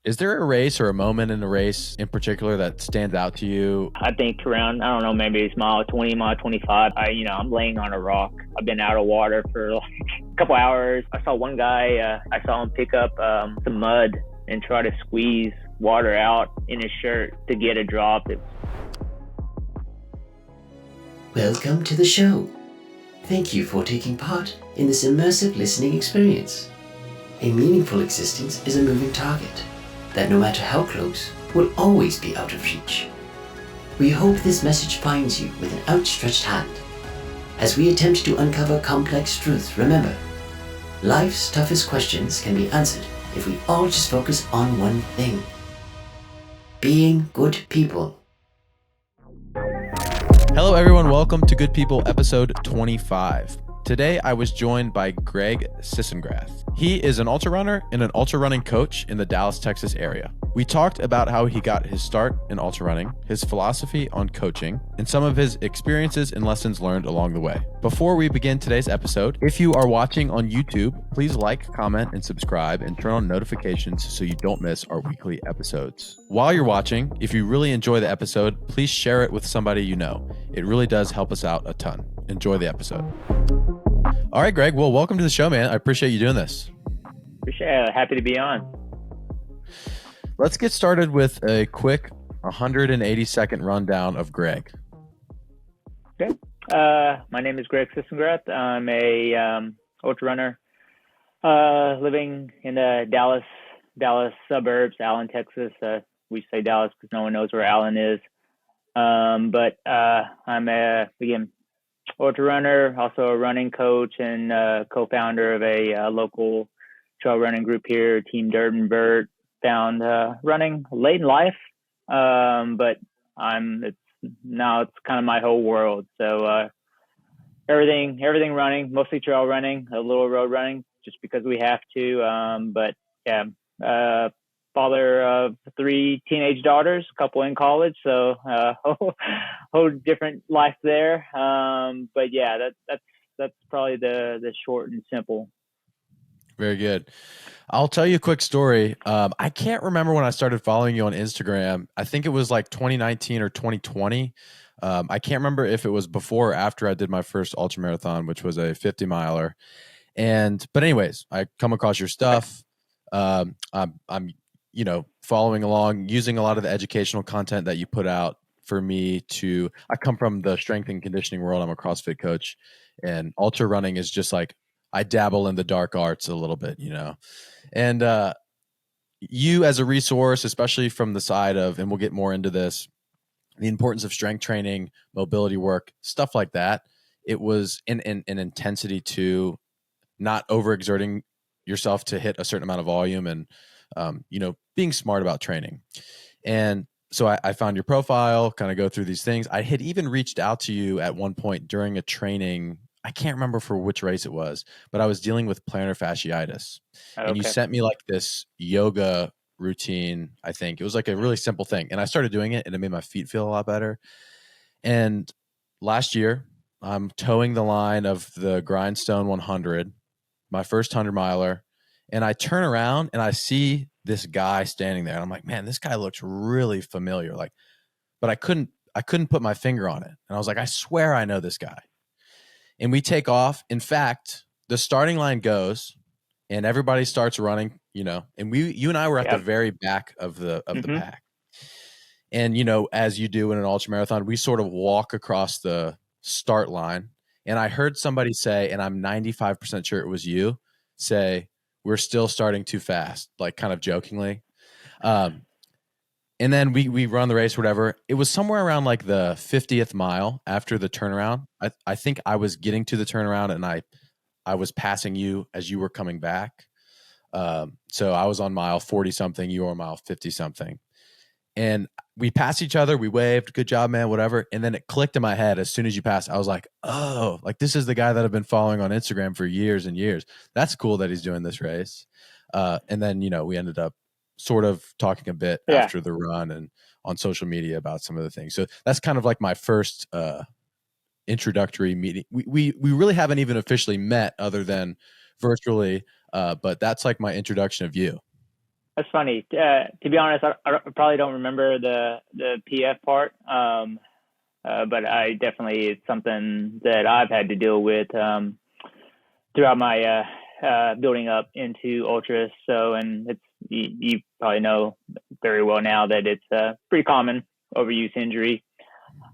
Is there a race or a moment in a race in particular that stands out to you? I think around, I don't know, maybe it's mile 20, mile 25. I'm laying on a rock. I've been out of water for like a couple hours. I saw one guy, I saw him pick up some mud and try to squeeze water out in his shirt to get a drop. Welcome to the show. Thank you for taking part in this immersive listening experience. A meaningful existence is a moving target that, no matter how close, will always be out of reach. We hope this message finds you with an outstretched hand. As we attempt to uncover complex truths, remember, life's toughest questions can be answered if we all just focus on one thing: being good people. Hello, everyone. Welcome to Good People, episode 25. Today, I was joined by Greg Sisengrath. He is an ultra runner and an ultra running coach in the Dallas, Texas area. We talked about how he got his start in ultra running, his philosophy on coaching, and some of his experiences and lessons learned along the way. Before we begin today's episode, if you are watching on YouTube, please like, comment, and subscribe, and turn on notifications so you don't miss our weekly episodes. While you're watching, if you really enjoy the episode, please share it with somebody you know. It really does help us out a ton. Enjoy the episode. All right, Greg. Well, welcome to the show, man. I appreciate you doing this. Appreciate it. Happy to be on. Let's get started with a quick 180-second rundown of Greg. Okay. My name is Greg Sisengrath. I'm a ultra runner living in the Dallas suburbs, Allen, Texas. We say Dallas because no one knows where Allen is. But I'm again, ultra runner, also a running coach and co-founder of a local trail running group here, Team Durban Vert. Found running late in life, but it's kind of my whole world. So everything running, mostly trail running, a little road running, just because we have to. But yeah, father of 3 teenage daughters, a couple in college, so whole different life there. But yeah, that's probably the short and simple. Very good. I'll tell you a quick story. I can't remember when I started following you on Instagram. I think it was like 2019 or 2020. I can't remember if it was before or after I did my first ultramarathon, which was a 50 miler. But anyways, I come across your stuff. I'm following along, using a lot of the educational content that you put out for me I come from the strength and conditioning world. I'm a CrossFit coach, and ultra running is just like, I dabble in the dark arts a little bit, and you as a resource, especially from the side of, and we'll get more into this, the importance of strength training, mobility work, stuff like that. It was an intensity to not overexerting yourself to hit a certain amount of volume and, being smart about training. And so I found your profile, kind of go through these things. I had even reached out to you at one point during a training. I can't remember for which race it was, but I was dealing with plantar fasciitis. Okay. And you sent me like this yoga routine. I think it was like a really simple thing. And I started doing it and it made my feet feel a lot better. And last year, I'm towing the line of the Grindstone 100, my first 100 miler. And I turn around and I see this guy standing there. And I'm like, man, this guy looks really familiar. But I couldn't put my finger on it. And I was like, I swear I know this guy. And we take off. In fact, the starting line goes and everybody starts running, and you and I were at the very back of the pack. And, as you do in an ultramarathon, we sort of walk across the start line. And I heard somebody say, and I'm 95% sure it was you, say, we're still starting too fast, like kind of jokingly. And then we run the race, whatever. It was somewhere around like the 50th mile after the turnaround. I think I was getting to the turnaround and I was passing you as you were coming back. So I was on mile 40 something, you were on mile 50 something. And we passed each other, we waved, good job, man, whatever. And then it clicked in my head as soon as you passed. I was like, oh, like this is the guy that I've been following on Instagram for years and years. That's cool that he's doing this race. And then, we ended up sort of talking a bit after the run and on social media about some of the things. So that's kind of like my first introductory meeting. We really haven't even officially met other than virtually, but that's like my introduction of you. That's funny. To be honest, I probably don't remember the PF part. But I definitely, it's something that I've had to deal with throughout my building up into ultras. So, and it's you probably know very well now that it's a pretty common overuse injury.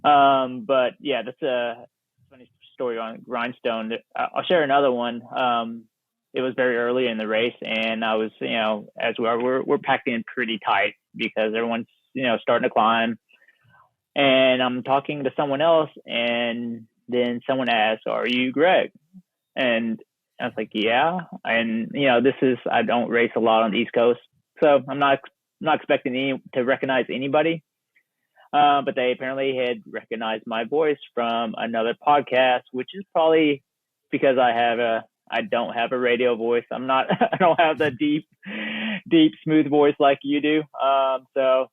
But yeah, that's a funny story on Grindstone. I'll share another one. It was very early in the race, and I was, as we're packed in pretty tight because everyone's, starting to climb. And I'm talking to someone else, and then someone asks, "Are you Greg?" And I was like, "Yeah." And I don't race a lot on the East Coast, so I'm not expecting to recognize anybody. But they apparently had recognized my voice from another podcast, which is probably because I don't have a radio voice. I don't have the deep, smooth voice like you do. So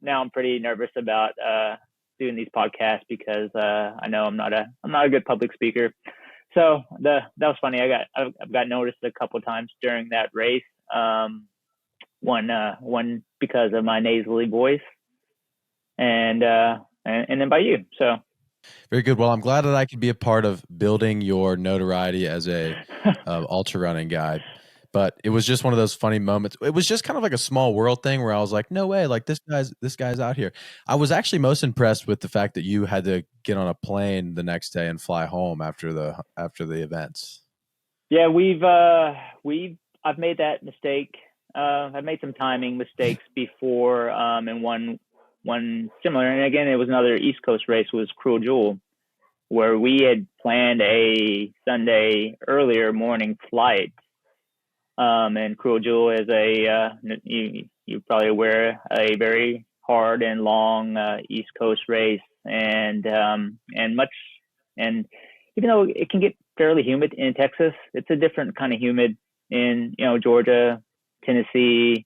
now I'm pretty nervous about doing these podcasts because I know I'm not a good public speaker. So that was funny. I've got noticed a couple of times during that race. One because of my nasally voice, and then by you. So very good. Well, I'm glad that I could be a part of building your notoriety as a ultra running guy. But it was just one of those funny moments. It was just kind of like a small world thing where I was like, no way, like this guy's out here. I was actually most impressed with the fact that you had to get on a plane the next day and fly home after the events. Yeah, I've made that mistake. I've made some timing mistakes before, and one similar. And again, it was another East Coast race, was Cruel Jewel, where we had planned a Sunday earlier morning flight. And Cruel Jewel is you're probably aware, a very hard and long East Coast race, and even though it can get fairly humid in Texas, it's a different kind of humid in Georgia, Tennessee,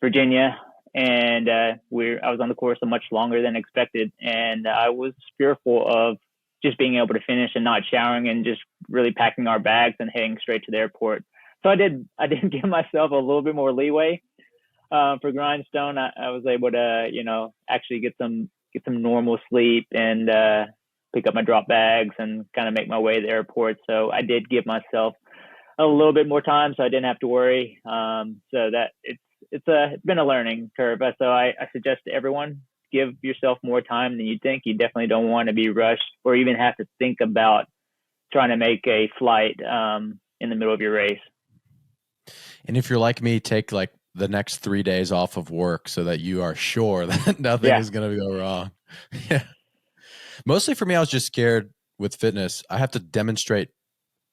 Virginia, and I was on the course a much longer than expected, and I was fearful of just being able to finish and not showering and just really packing our bags and heading straight to the airport. So I did give myself a little bit more leeway for Grindstone. I was able to, actually get some normal sleep and pick up my drop bags and kind of make my way to the airport. So I did give myself a little bit more time, so I didn't have to worry. So that it's been a learning curve. So I suggest to everyone, give yourself more time than you think. You definitely don't want to be rushed or even have to think about trying to make a flight in the middle of your race. And if you're like me, take like the next 3 days off of work so that you are sure that nothing is going to go wrong. Yeah. Mostly for me, I was just scared with fitness. I have to demonstrate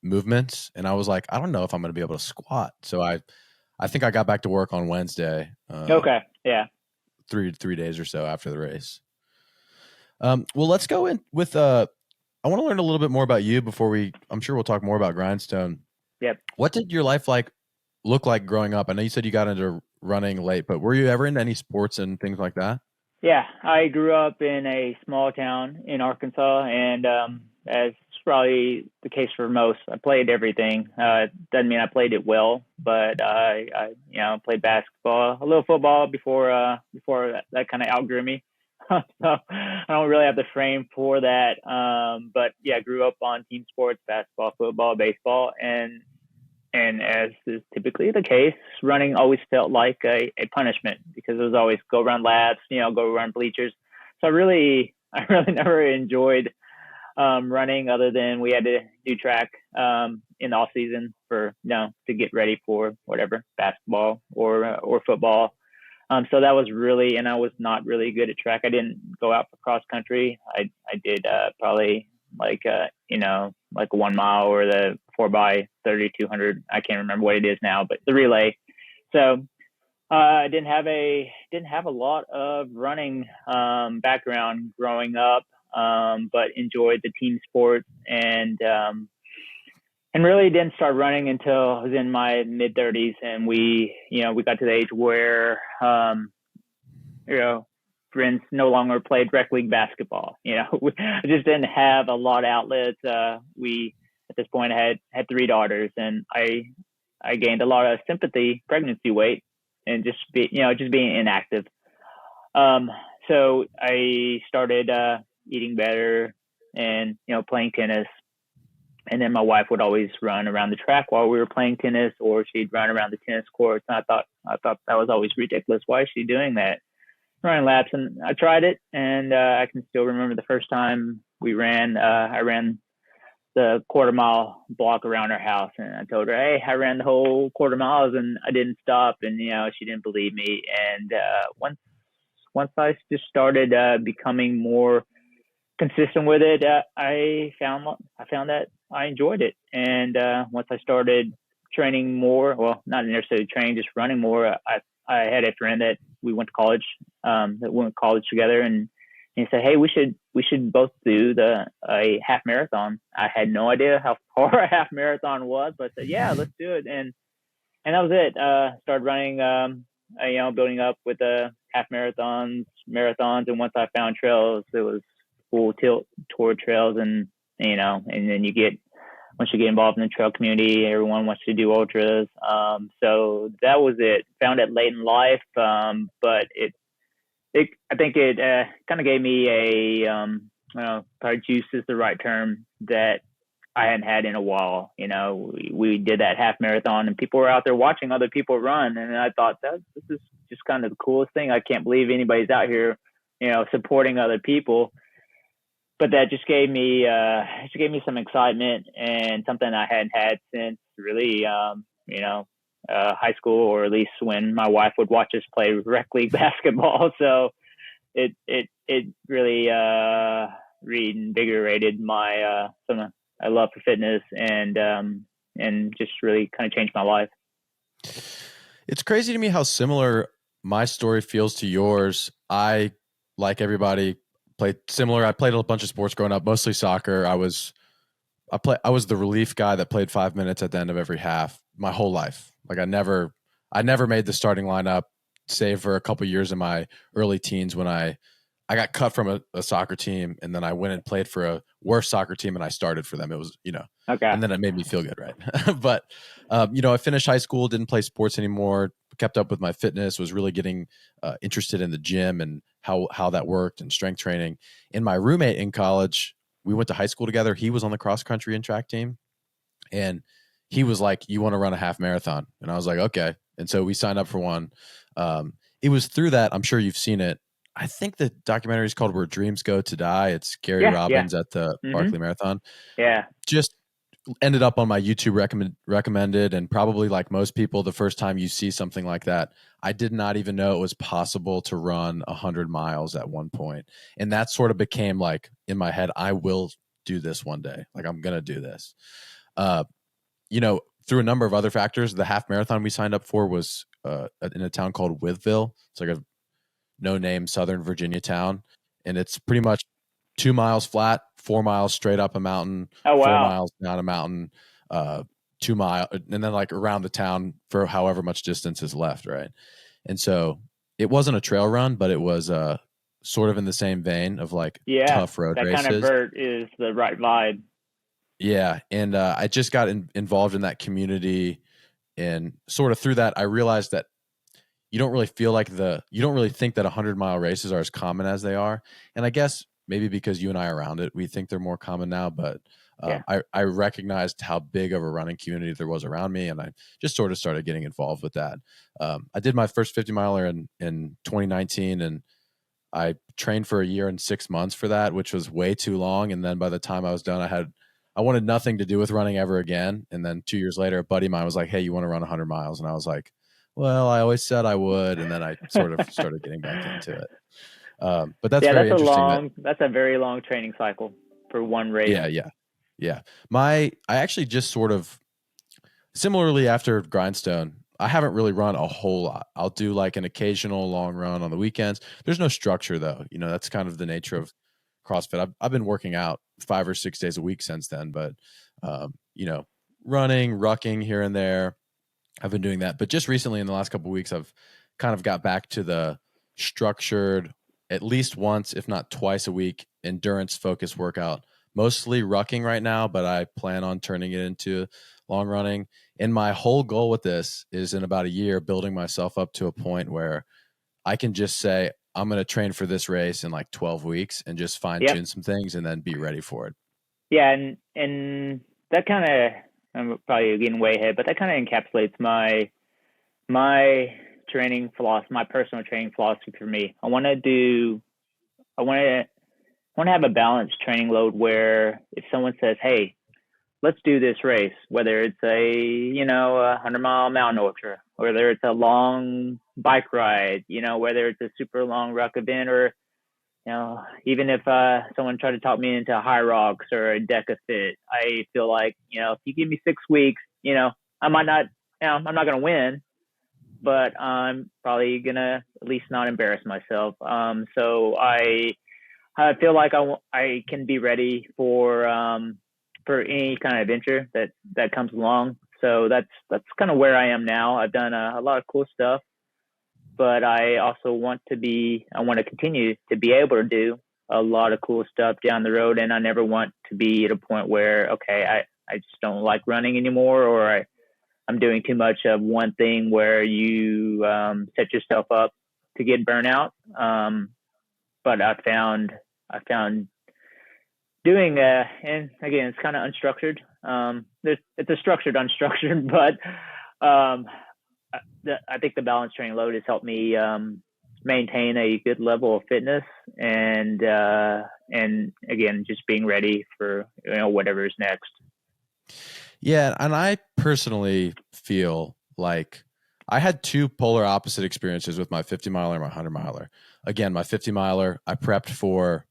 movements, and I was like, I don't know if I'm going to be able to squat. So I think I got back to work on Wednesday. Okay. Yeah. 3 days or so after the race. Well, let's go in with I want to learn a little bit more about you before I'm sure we'll talk more about Grindstone. Yep. What did your life look like growing up? I know you said you got into running late, but were you ever into any sports and things like that? Yeah, I grew up in a small town in Arkansas, and as probably the case for most, I played everything. Doesn't mean I played it well, but I played basketball, a little football before that kind of outgrew me. So I don't really have the frame for that. But yeah, I grew up on team sports, basketball, football, baseball, and as is typically the case, running always felt like a punishment because it was always go around laps, go around bleachers. So I really never enjoyed running, other than we had to do track in the off season for to get ready for whatever, basketball or football. So that was really, and I was not really good at track. I didn't go out for cross country. I did probably like 1 mile or the 4x30, 200. I can't remember what it is now, but the relay. So I didn't have a lot of running background growing up, but enjoyed the team sport and really didn't start running until I was in my mid 30s, and we got to the age where friends no longer played rec league basketball. We just didn't have a lot of outlets. We at this point had 3 daughters, and I gained a lot of sympathy pregnancy weight, and just being inactive. So I started eating better and playing tennis. And then my wife would always run around the track while we were playing tennis, or she'd run around the tennis courts. And I thought that was always ridiculous. Why is she doing that? Running laps. And I tried it, and I can still remember the first time we ran. I ran the quarter-mile block around our house, and I told her, "Hey, I ran the whole quarter miles, and I didn't stop." And she didn't believe me. And once I just started becoming more consistent with it, I found that I enjoyed it. And once I started training more, well, not necessarily training, just running more, I had a friend that we went to college, together, and he said, "Hey, we should both do a half marathon." I had no idea how far a half marathon was, but I said, "Yeah, let's do it." And that was it. Started running, building up with the half marathons, and once I found trails, it was full tilt toward trails, and then once you get involved in the trail community, everyone wants to do ultras. So that was it. Found it late in life, but I think it kind of gave me probably juice is the right term, that I hadn't had in a while. We did that half marathon, and people were out there watching other people run, and I thought this is just kind of the coolest thing. I can't believe anybody's out here, supporting other people. But that just gave me some excitement, and something I hadn't had since really high school, or at least when my wife would watch us play rec league basketball. So it really reinvigorated my I love for fitness, and just really kind of changed my life. It's crazy to me how similar my story feels to yours. I, like everybody, played similar. I played a bunch of sports growing up, mostly soccer. I was the relief guy that played 5 minutes at the end of every half my whole life. Like I never made the starting lineup, save for a couple years in my early teens when I got cut from a soccer team, and then I went and played for a worse soccer team, and I started for them. It was, okay. And then it made me feel good, right? But, I finished high school, didn't play sports anymore, kept up with my fitness, was really getting interested in the gym and how that worked, and strength training. And my roommate in college, we went to high school together. He was on the cross country and track team, and he was like, "You want to run a half marathon?" And I was like, "Okay." And so we signed up for one. It was through that. I'm sure you've seen it. I think the documentary is called "Where Dreams Go to Die." It's Gary Robbins at the Barkley Marathon. Yeah. Just ended up on my YouTube recommended, and probably like most people, the first time you see something like that, I did not even know it was possible to run 100 miles at one point. And that sort of became like in my head, I will do this one day. Like I'm going to do this. Through a number of other factors, the half marathon we signed up for was in a town called Withville. It's like a no-name Southern Virginia town, and it's pretty much 2 miles flat, 4 miles straight up a mountain, Oh, wow. 4 miles down a mountain, 2 miles, and then like around the town for however much distance is left, right? And so it wasn't a trail run, but it was sort of in the same vein of like tough road that races. Kind of Vert is the right vibe. Yeah, and I just got involved in that community, and sort of through that, I realized that you don't really think that 100-mile races are as common as they are. And I guess maybe because you and I are around it, we think they're more common now, but I recognized how big of a running community there was around me, and I just sort of started getting involved with that. I did my first 50-miler in 2019, and I trained for a year and 6 months for that, which was way too long. And then by the time I was done, I wanted nothing to do with running ever again. And then 2 years later, a buddy of mine was like, "Hey, you want to run 100 miles?" And I was like, "Well, I always said I would." And then I sort of started getting back into it. But that's very interesting. That's a very long training cycle for one race. Yeah. I actually just sort of similarly after Grindstone, I haven't really run a whole lot. I'll do like an occasional long run on the weekends. There's no structure though. That's kind of the nature of CrossFit. I've been working out 5 or 6 days a week since then, but running, rucking here and there, I've been doing that. But just recently in the last couple of weeks, I've kind of got back to the structured, at least once, if not twice a week, endurance focused workout mostly rucking right now, but I plan on turning it into long running. And my whole goal with this is in about a year, building myself up to a point where I can just say, I'm going to train for this race in like 12 weeks and just fine Yep. tune some things and then be ready for it. Yeah, and that kind of, I'm probably getting way ahead, but that kind of encapsulates my training philosophy, my personal training philosophy for me. I want to have a balanced training load where if someone says, "Hey, let's do this race," whether it's a 100-mile mountain ultra, whether it's a long bike ride, whether it's a super long ruck event, or even if someone tried to talk me into high rocks or a deca fit, I feel like if you give me 6 weeks, I might not, I'm not going to win, but I'm probably gonna at least not embarrass myself. So I feel like I can be ready for any kind of adventure that comes along. So that's kind of where I am now. I've done a lot of cool stuff, but I also want to continue to be able to do a lot of cool stuff down the road. And I never want to be at a point where, okay, I just don't like running anymore, or I'm doing too much of one thing where you set yourself up to get burnout. But I found doing and again, it's kind of unstructured. It's a structured unstructured, but I think the balance training load has helped me maintain a good level of fitness, and again, just being ready for whatever is next. Yeah, and I personally feel like I had two polar opposite experiences with my 50 miler and my 100 miler. Again, my 50 miler, I prepped for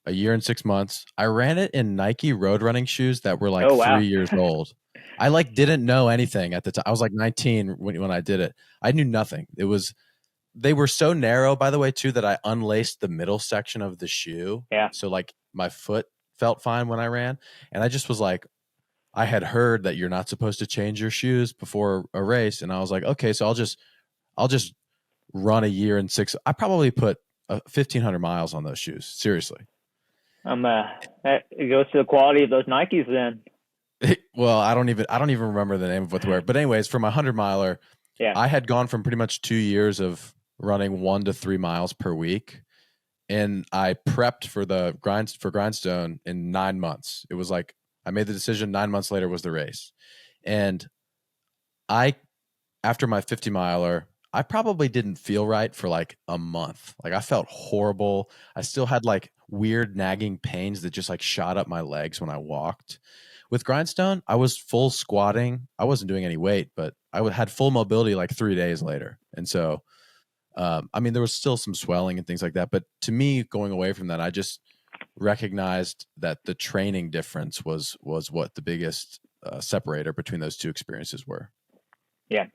a year and 6 months. I ran it in Nike road running shoes that were like Oh, wow. 3 years old. I like didn't know anything at the time. I was like 19 when I did it. I knew nothing. They were so narrow, by the way, too, that I unlaced the middle section of the shoe. Yeah. So like my foot felt fine when I ran. And I just was like, I had heard that you're not supposed to change your shoes before a race. And I was like, okay, so I'll just run a year and 6. I probably put 1,500 miles on those shoes. Seriously. It goes to the quality of those Nikes then. Well, I don't even remember the name of what they were. But anyways, for my 100 miler, Yeah. I had gone from pretty much 2 years of running 1 to 3 miles per week, and I prepped for Grindstone in 9 months. It was like I made the decision. 9 months later was the race, and after my 50 miler, I probably didn't feel right for like a month. Like I felt horrible. I still had like weird nagging pains that just like shot up my legs when I walked. With Grindstone, I was full squatting. I wasn't doing any weight, but I had full mobility like 3 days later. And so, I mean, there was still some swelling and things like that. But to me, going away from that, I just recognized that the training difference was what the biggest separator between those two experiences were. Yeah.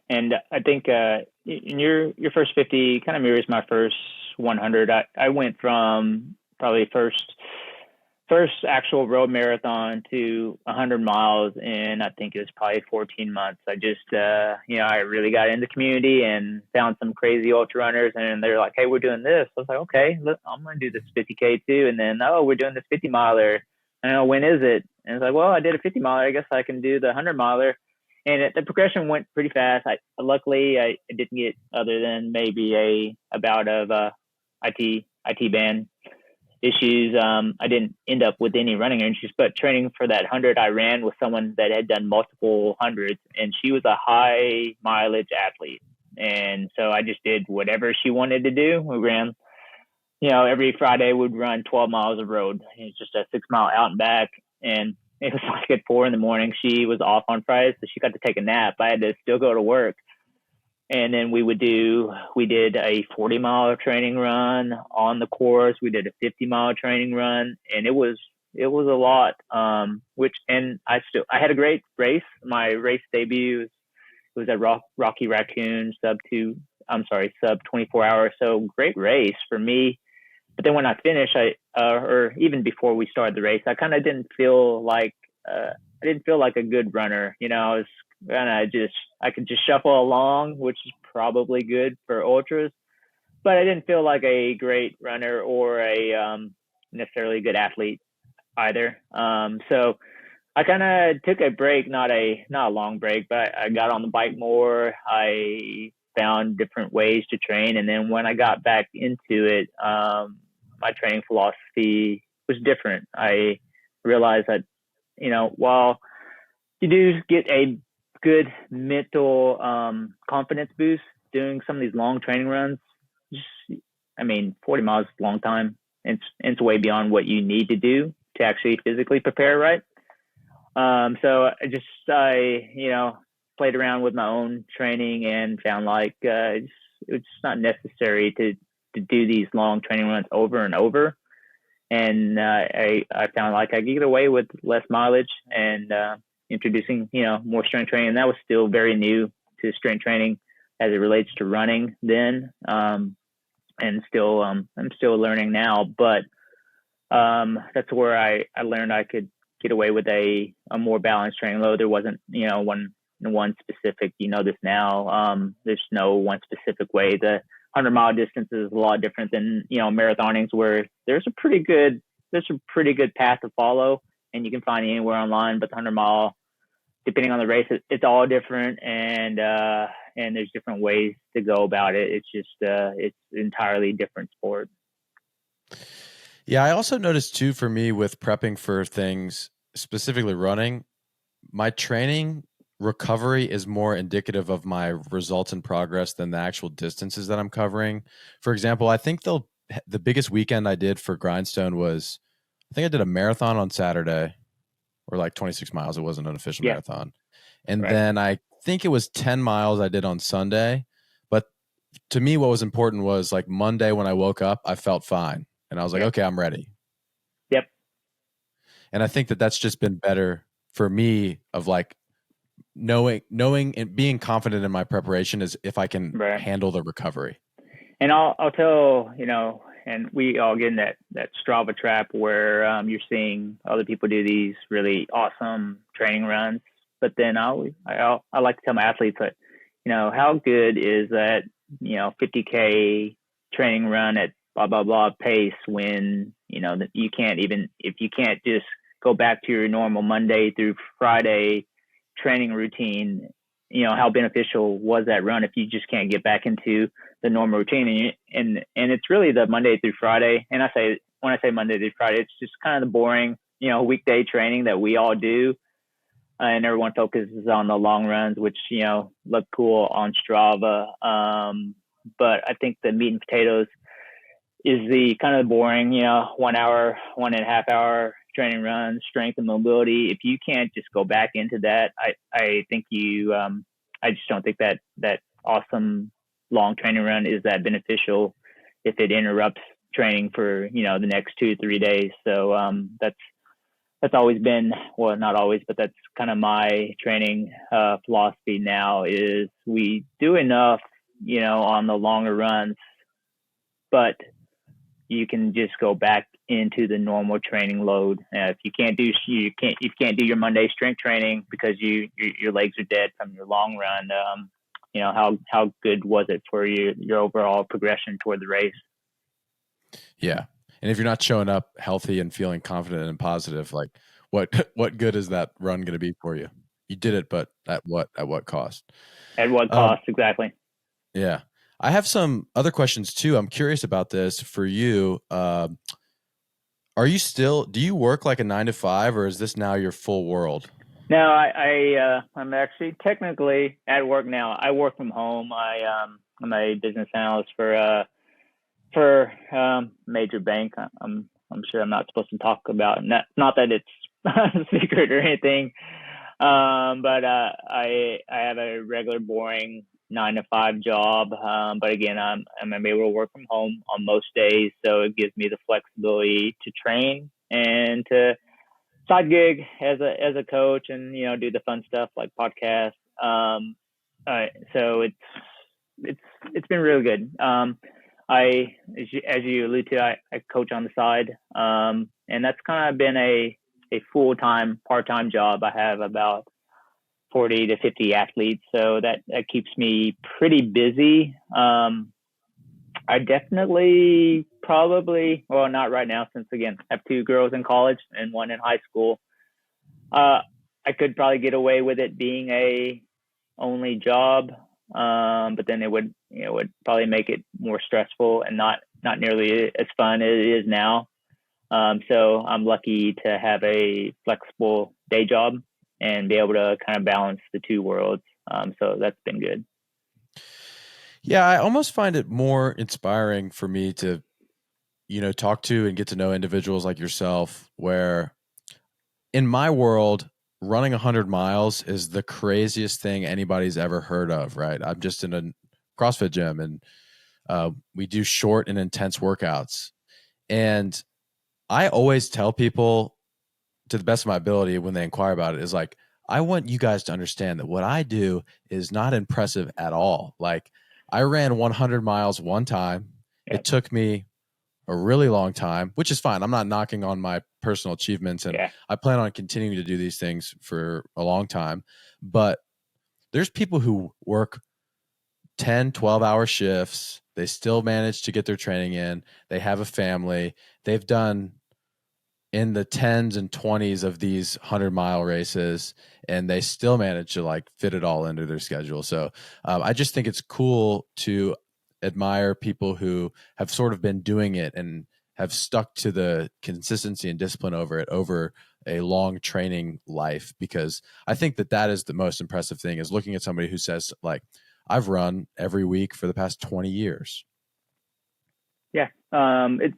And I think in your first 50 kind of mirrors my first 100. I went from probably first actual road marathon to 100 miles in, I think it was probably 14 months. I just, I really got in the community and found some crazy ultra runners, and they're like, "Hey, we're doing this." I was like, "Okay, look, I'm going to do this 50K too." And then, "Oh, we're doing this 50 miler. I don't know, when is it?" And it's like, "Well, I did a 50 miler. I guess I can do the 100 miler." And the progression went pretty fast. Luckily I didn't get, other than maybe a bout of IT band issues. I didn't end up with any running issues, but training for that 100, I ran with someone that had done multiple hundreds, and she was a high mileage athlete. And so I just did whatever she wanted to do. We ran, every Friday we'd run 12 miles of road. It's just a 6-mile out and back. And it was like at 4 a.m. She was off on Fridays, so she got to take a nap. I had to still go to work. And then we did a 40-mile training run on the course. We did a 50-mile training run, and it was a lot. I had a great race. My race debut was at Rocky Raccoon, sub 24 hours. So great race for me. But then when I finished, or even before we started the race, I kind of didn't feel like a good runner. I was I could just shuffle along, which is probably good for ultras, but I didn't feel like a great runner or a necessarily good athlete. either. So I kind of took a break, not a long break, but I got on the bike more. I found different ways to train, and then when I got back into it, my training philosophy was different. I realized that, while you do get a good mental confidence boost doing some of these long training runs, 40 miles is a long time. It's way beyond what you need to do to actually physically prepare, right? So I played around with my own training and found like it's not necessary to do these long training runs over and over. And I found like I could get away with less mileage and introducing more strength training. And that was still very new to strength training as it relates to running then, and still I'm still learning now. But that's where I learned I could get away with a more balanced training load. There wasn't one specific, this now. There's no one specific way. The 100-mile distance is a lot different than marathonings, where there's a pretty good path to follow, and you can find it anywhere online. But the 100-mile, depending on the race, it's all different, and there's different ways to go about it. It's just it's an entirely different sport. Yeah, I also noticed too, for me, with prepping for things, specifically running, my training recovery is more indicative of my results and progress than the actual distances that I'm covering. For example, I think the biggest weekend I did for Grindstone was, I think I did a marathon on Saturday, or like 26 miles. It wasn't an official marathon. And then I think it was 10 miles I did on Sunday. But to me, what was important was like Monday when I woke up, I felt fine. And I was like, okay, I'm ready. Yep. And I think that that's just been better for me, of like knowing and being confident in my preparation is if I can handle the recovery. And I'll tell, and we all get in that Strava trap where you're seeing other people do these really awesome training runs. But then I like to tell my athletes that, how good is that, 50K training run at blah, blah, blah pace when, that you can't even, if you can't just go back to your normal Monday through Friday training routine, how beneficial was that run if you just can't get back into the normal routine? And it's really the Monday through Friday. And when I say Monday through Friday, it's just kind of the boring, weekday training that we all do. And everyone focuses on the long runs, which, look cool on Strava. But I think the meat and potatoes is the kind of boring, 1 hour, 1.5 hour training run, strength and mobility. If you can't just go back into that, I think I just don't think that awesome long training run is that beneficial if it interrupts training for, the next 2-3 days. So that's always been, well, not always, but that's kind of my training philosophy now, is we do enough, on the longer runs, but you can just go back into the normal training load. If you can't do your Monday strength training because your legs are dead from your long run, how good was it for your overall progression toward the race? Yeah. And if you're not showing up healthy and feeling confident and positive, like what good is that run going to be for you? You did it, but at what cost? At what cost? Exactly. Yeah. I have some other questions too. I'm curious about this for you. Do you work like a 9-to-5, or is this now your full world? No, I'm actually technically at work now. I work from home. I'm a business analyst for major bank. I'm sure I'm not supposed to talk about, not that it's a secret or anything. But I have a regular boring 9-to-5 job. But again, I'm able to work from home on most days, so it gives me the flexibility to train and to side gig as a coach, and do the fun stuff like podcasts. So it's been really good. As you allude to, I coach on the side, and that's kind of been a full-time, part-time job. I have about 40 to 50 athletes, so that keeps me pretty busy. I definitely probably, well, not right now since, again, I have two girls in college and one in high school. I could probably get away with it being a only job, but then it would probably make it more stressful and not nearly as fun as it is now. So I'm lucky to have a flexible day job and be able to kind of balance the two worlds. So that's been good. Yeah, I almost find it more inspiring for me to, talk to and get to know individuals like yourself, where in my world, running 100 miles is the craziest thing anybody's ever heard of, right? I'm just in a CrossFit gym, and we do short and intense workouts. And I always tell people, to the best of my ability, when they inquire about it, is like, I want you guys to understand that what I do is not impressive at all. Like, I ran 100 miles one time. Yep. It took me a really long time, which is fine. I'm not knocking on my personal achievements, and I plan on continuing to do these things for a long time. But there's people who work 10, 12-hour shifts. They still manage to get their training in. They have a family. They've done in the 10s and 20s of these 100-mile races, and they still manage to like fit it all into their schedule. So I just think it's cool to admire people who have sort of been doing it and have stuck to the consistency and discipline over it over a long training life, because I think that is the most impressive thing, is looking at somebody who says, like, I've run every week for the past 20 years. Yeah. And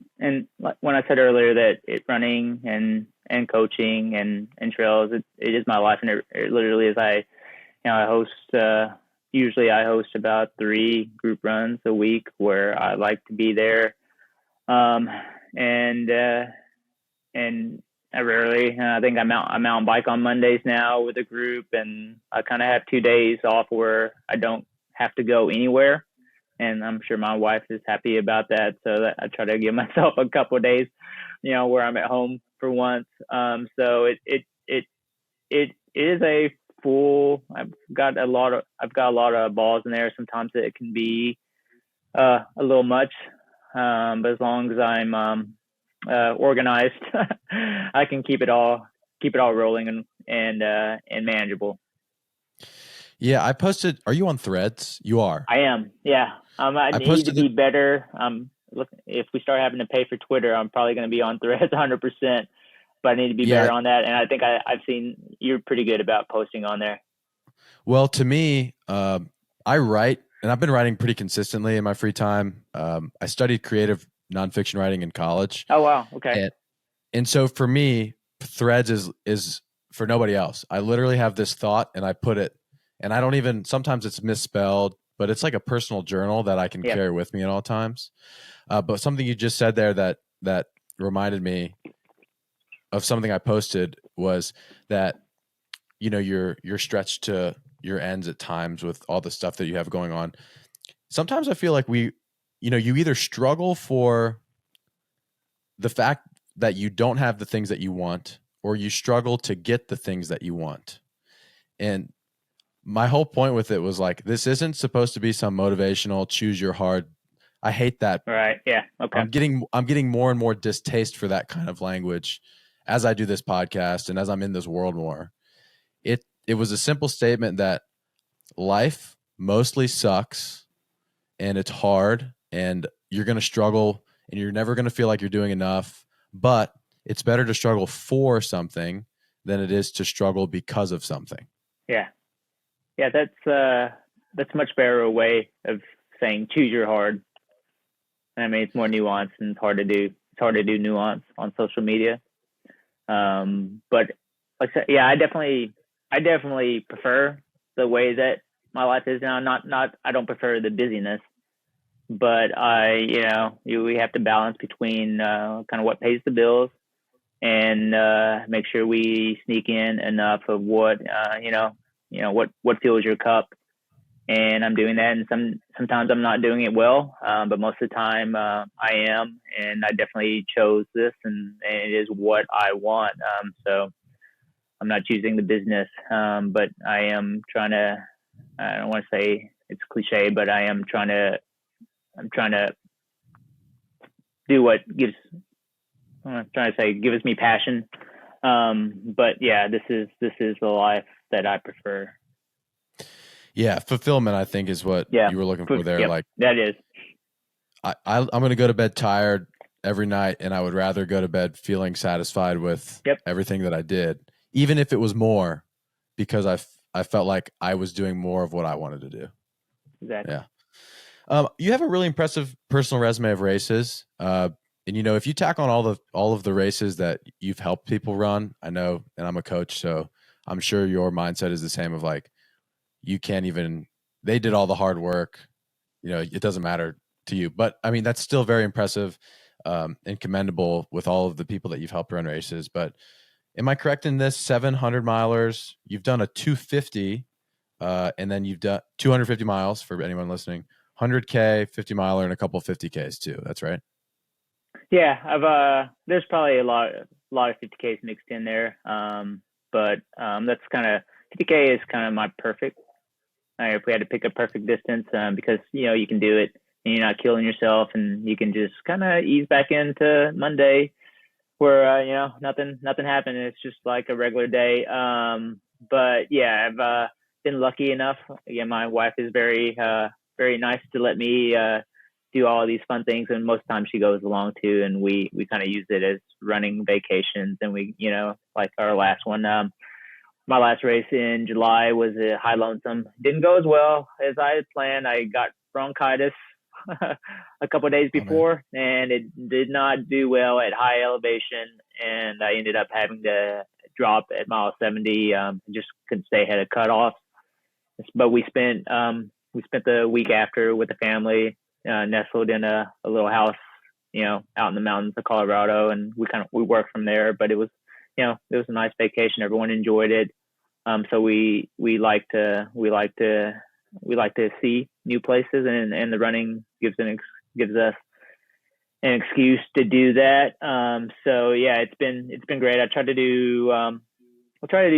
when I said earlier that running and coaching and trails, it is my life. And it literally is. I host, usually I host about 3 group runs a week where I like to be there. And I rarely, I think I mountain bike on Mondays now with a group, and I kind of have 2 days off where I don't have to go anywhere. And I'm sure my wife is happy about that. So that I try to give myself a couple of days, where I'm at home for once. So it is a full. I've got a lot of balls in there. Sometimes it can be a little much, but as long as I'm organized, I can keep it all rolling and manageable. Yeah, I posted. Are you on Threads? You are. I am. Yeah. I need to be better. Look, if we start having to pay for Twitter, I'm probably going to be on Threads 100%. But I need to be better on that. And I think I've seen you're pretty good about posting on there. Well, to me, I write, and I've been writing pretty consistently in my free time. I studied creative nonfiction writing in college. Oh, wow. Okay. And so for me, Threads is for nobody else. I literally have this thought and I put it, and I don't even, sometimes it's misspelled, but it's like a personal journal that I can carry with me at all times. But something you just said there that reminded me of something I posted was that, you're stretched to your ends at times with all the stuff that you have going on. Sometimes I feel like you either struggle for the fact that you don't have the things that you want, or you struggle to get the things that you want. And my whole point with it was like, this isn't supposed to be some motivational choose your hard. I hate that. Right. Yeah. Okay. I'm getting more and more distaste for that kind of language as I do this podcast and as I'm in this world more. It was a simple statement that life mostly sucks and it's hard and you're going to struggle and you're never going to feel like you're doing enough, but it's better to struggle for something than it is to struggle because of something. Yeah. Yeah. That's a much better way of saying choose your hard. I mean, it's more nuanced and it's hard to do. It's hard to do nuance on social media. But like I said, yeah, I definitely prefer the way that my life is now. I don't prefer the busyness, but we have to balance between kind of what pays the bills and make sure we sneak in enough of what what fills your cup. And I'm doing that, and sometimes I'm not doing it well, but most of the time I am, and I definitely chose this, and it is what I want. So I'm not choosing the business, but I am trying to. I don't want to say it's cliche, but I'm trying to do what gives, I'm trying to say, gives me passion. But yeah, this is the life that I prefer. Yeah, fulfillment, I think, is what Yeah. you were looking for there. Yep, Like, that is. I'm going to go to bed tired every night, and I would rather go to bed feeling satisfied with Yep. everything that I did, even if it was more, because I felt like I was doing more of what I wanted to do. Exactly. Yeah. You have a really impressive personal resume of races. And if you tack on all of the races that you've helped people run, I know, and I'm a coach, so I'm sure your mindset is the same of like, you can't even, they did all the hard work, it doesn't matter to you. But I mean, that's still very impressive, and commendable with all of the people that you've helped run races. But am I correct in this? 700 milers, you've done a 250, and then you've done 250 miles for anyone listening, 100K, 50 miler, and a couple 50Ks too. That's right. Yeah, I've there's probably a lot of 50Ks mixed in there. But that's kind of, 50K is kind of my perfect. If we had to pick a perfect distance, because you can do it and you're not killing yourself, and you can just kind of ease back into Monday where nothing happened. It's just like a regular day. But yeah, I've been lucky enough. Again, my wife is very nice to let me do all of these fun things, and most times she goes along too, and we kind of use it as running vacations. And we like our last one, my last race in July was a high lonesome. Didn't go as well as I had planned. I got bronchitis a couple of days before, and it did not do well at high elevation. And I ended up having to drop at mile 70. Just couldn't stay ahead of cutoffs. But we spent the week after with the family, nestled in a little house, out in the mountains of Colorado, and we worked from there. But it was a nice vacation. Everyone enjoyed it. So we like to see new places, and the running gives us an excuse to do that. So yeah, it's been great. I'll try to do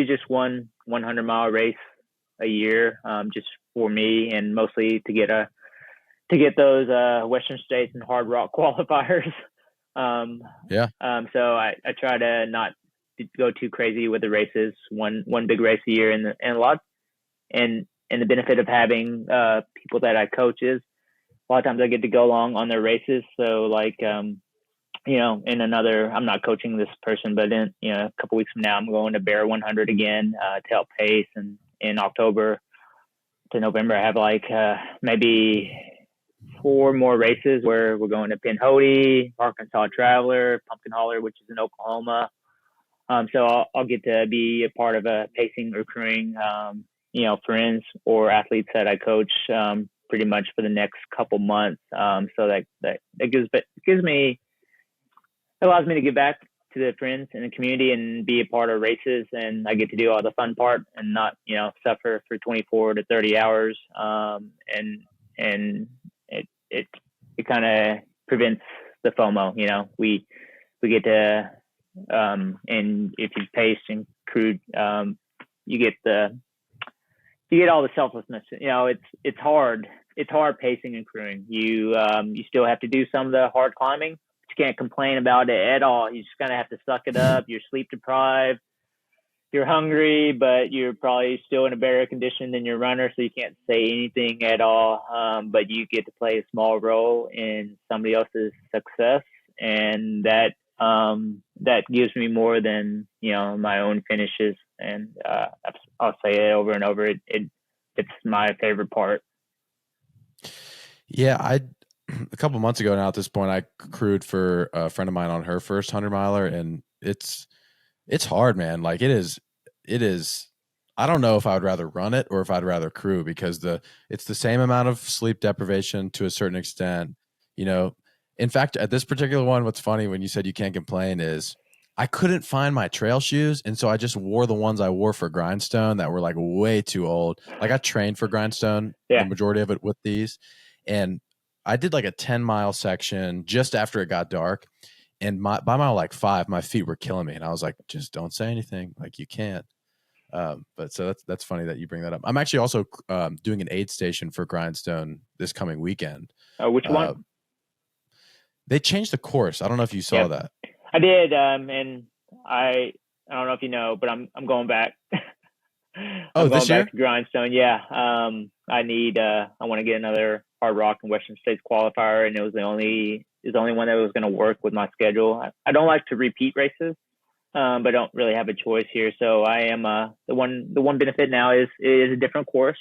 just one 100-mile race a year, just for me, and mostly to get those Western States and Hard Rock qualifiers. So I try to not go too crazy with the races. One big race a year, and a lot, and the benefit of having people that I coach is a lot of times I get to go along on their races. So like in another, I'm not coaching this person, but in a couple weeks from now, I'm going to Bear 100 again to help pace, and in October to November I have like maybe 4 more races where we're going to Pinhoti, Arkansas Traveler, Pumpkin Holler, which is in Oklahoma. So I'll get to be a part of a pacing or crewing, friends or athletes that I coach pretty much for the next couple months. So that allows me to give back to the friends and the community and be a part of races, and I get to do all the fun part and not suffer for 24 to 30 hours. And it kind of prevents the FOMO. We get to and if you paced and crewed, you get all the selflessness. It's hard pacing and crewing. You still have to do some of the hard climbing, but you can't complain about it at all. You just kind of have to suck it up. You're sleep deprived, you're hungry, but you're probably still in a better condition than your runner, so you can't say anything at all. But you get to play a small role in somebody else's success, and that gives me more than my own finishes. And I'll say it over and over. It's my favorite part. Yeah, a couple months ago now at this point, I crewed for a friend of mine on her first 100-miler, and it's hard, man. Like it is. I don't know if I would rather run it or if I'd rather crew, because it's the same amount of sleep deprivation to a certain extent. In fact, at this particular one, what's funny when you said you can't complain is I couldn't find my trail shoes, and so I just wore the ones I wore for Grindstone that were like way too old. Like I trained for Grindstone, the majority of it with these, and I did like a 10-mile section just after it got dark. And by mile like 5, my feet were killing me, and I was like, "Just don't say anything. Like you can't." But so that's funny that you bring that up. I'm actually also doing an aid station for Grindstone this coming weekend. Which one? They changed the course. I don't know if you saw Yep, that. I did. And I don't know if you know, but I'm going back. Oh, I'm going this back year? to Grindstone. Yeah. I want to get another Hard Rock and Western States qualifier, and it was the only one that was going to work with my schedule. I don't like to repeat races, but don't really have a choice here. So I am the one benefit now is a different course.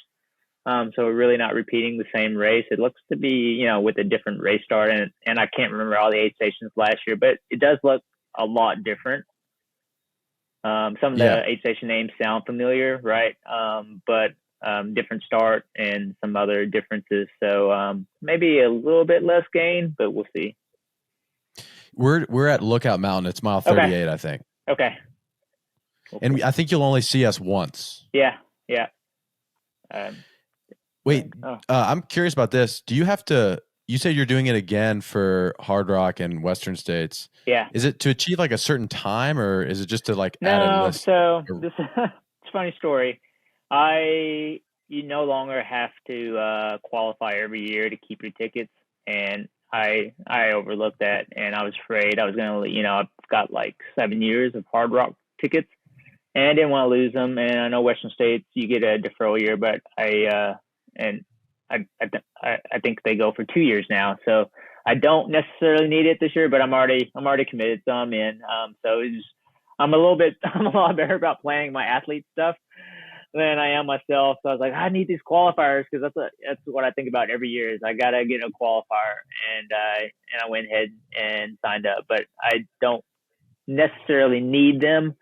So we're really not repeating the same race. It looks to be, with a different race start, and I can't remember all the aid stations last year, but it does look a lot different. Some of Yeah. the aid station names sound familiar, right? But different start and some other differences. So maybe a little bit less gain, but we'll see. We're at Lookout Mountain. It's mile Okay. 38, I think. Okay. And I think you'll only see us once. Yeah. Yeah. Wait, I'm curious about this. Do you have to? You say you're doing it again for Hard Rock and Western States. Yeah. Is it to achieve like a certain time, or is it just to like add a No. list? So this is it's a funny story. You no longer have to qualify every year to keep your tickets, and I overlooked that, and I was afraid I was gonna, I've got like 7 years of Hard Rock tickets, and I didn't want to lose them. And I know Western States you get a deferral year, but I think they go for 2 years now, so I don't necessarily need it this year. But I'm already committed, so I'm in. So I'm a lot better about planning my athlete stuff than I am myself. So I was like, I need these qualifiers because that's what I think about every year is I gotta get a qualifier, and I went ahead and signed up, but I don't necessarily need them.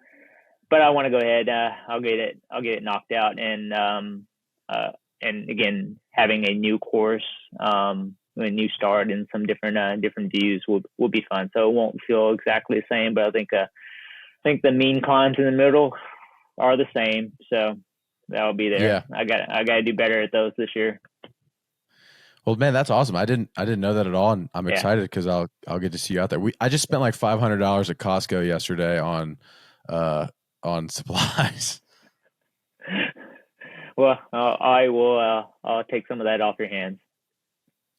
But I want to go ahead. I'll get it knocked out, and again, having a new course, a new start, and some different views will be fun. So it won't feel exactly the same, but I think the mean climbs in the middle are the same. So that'll be there. Yeah. I got to do better at those this year. Well, man, that's awesome. I didn't know that at all, and I'm excited because I'll get to see you out there. I just spent like $500 at Costco yesterday on supplies. Well, I will. I'll take some of that off your hands.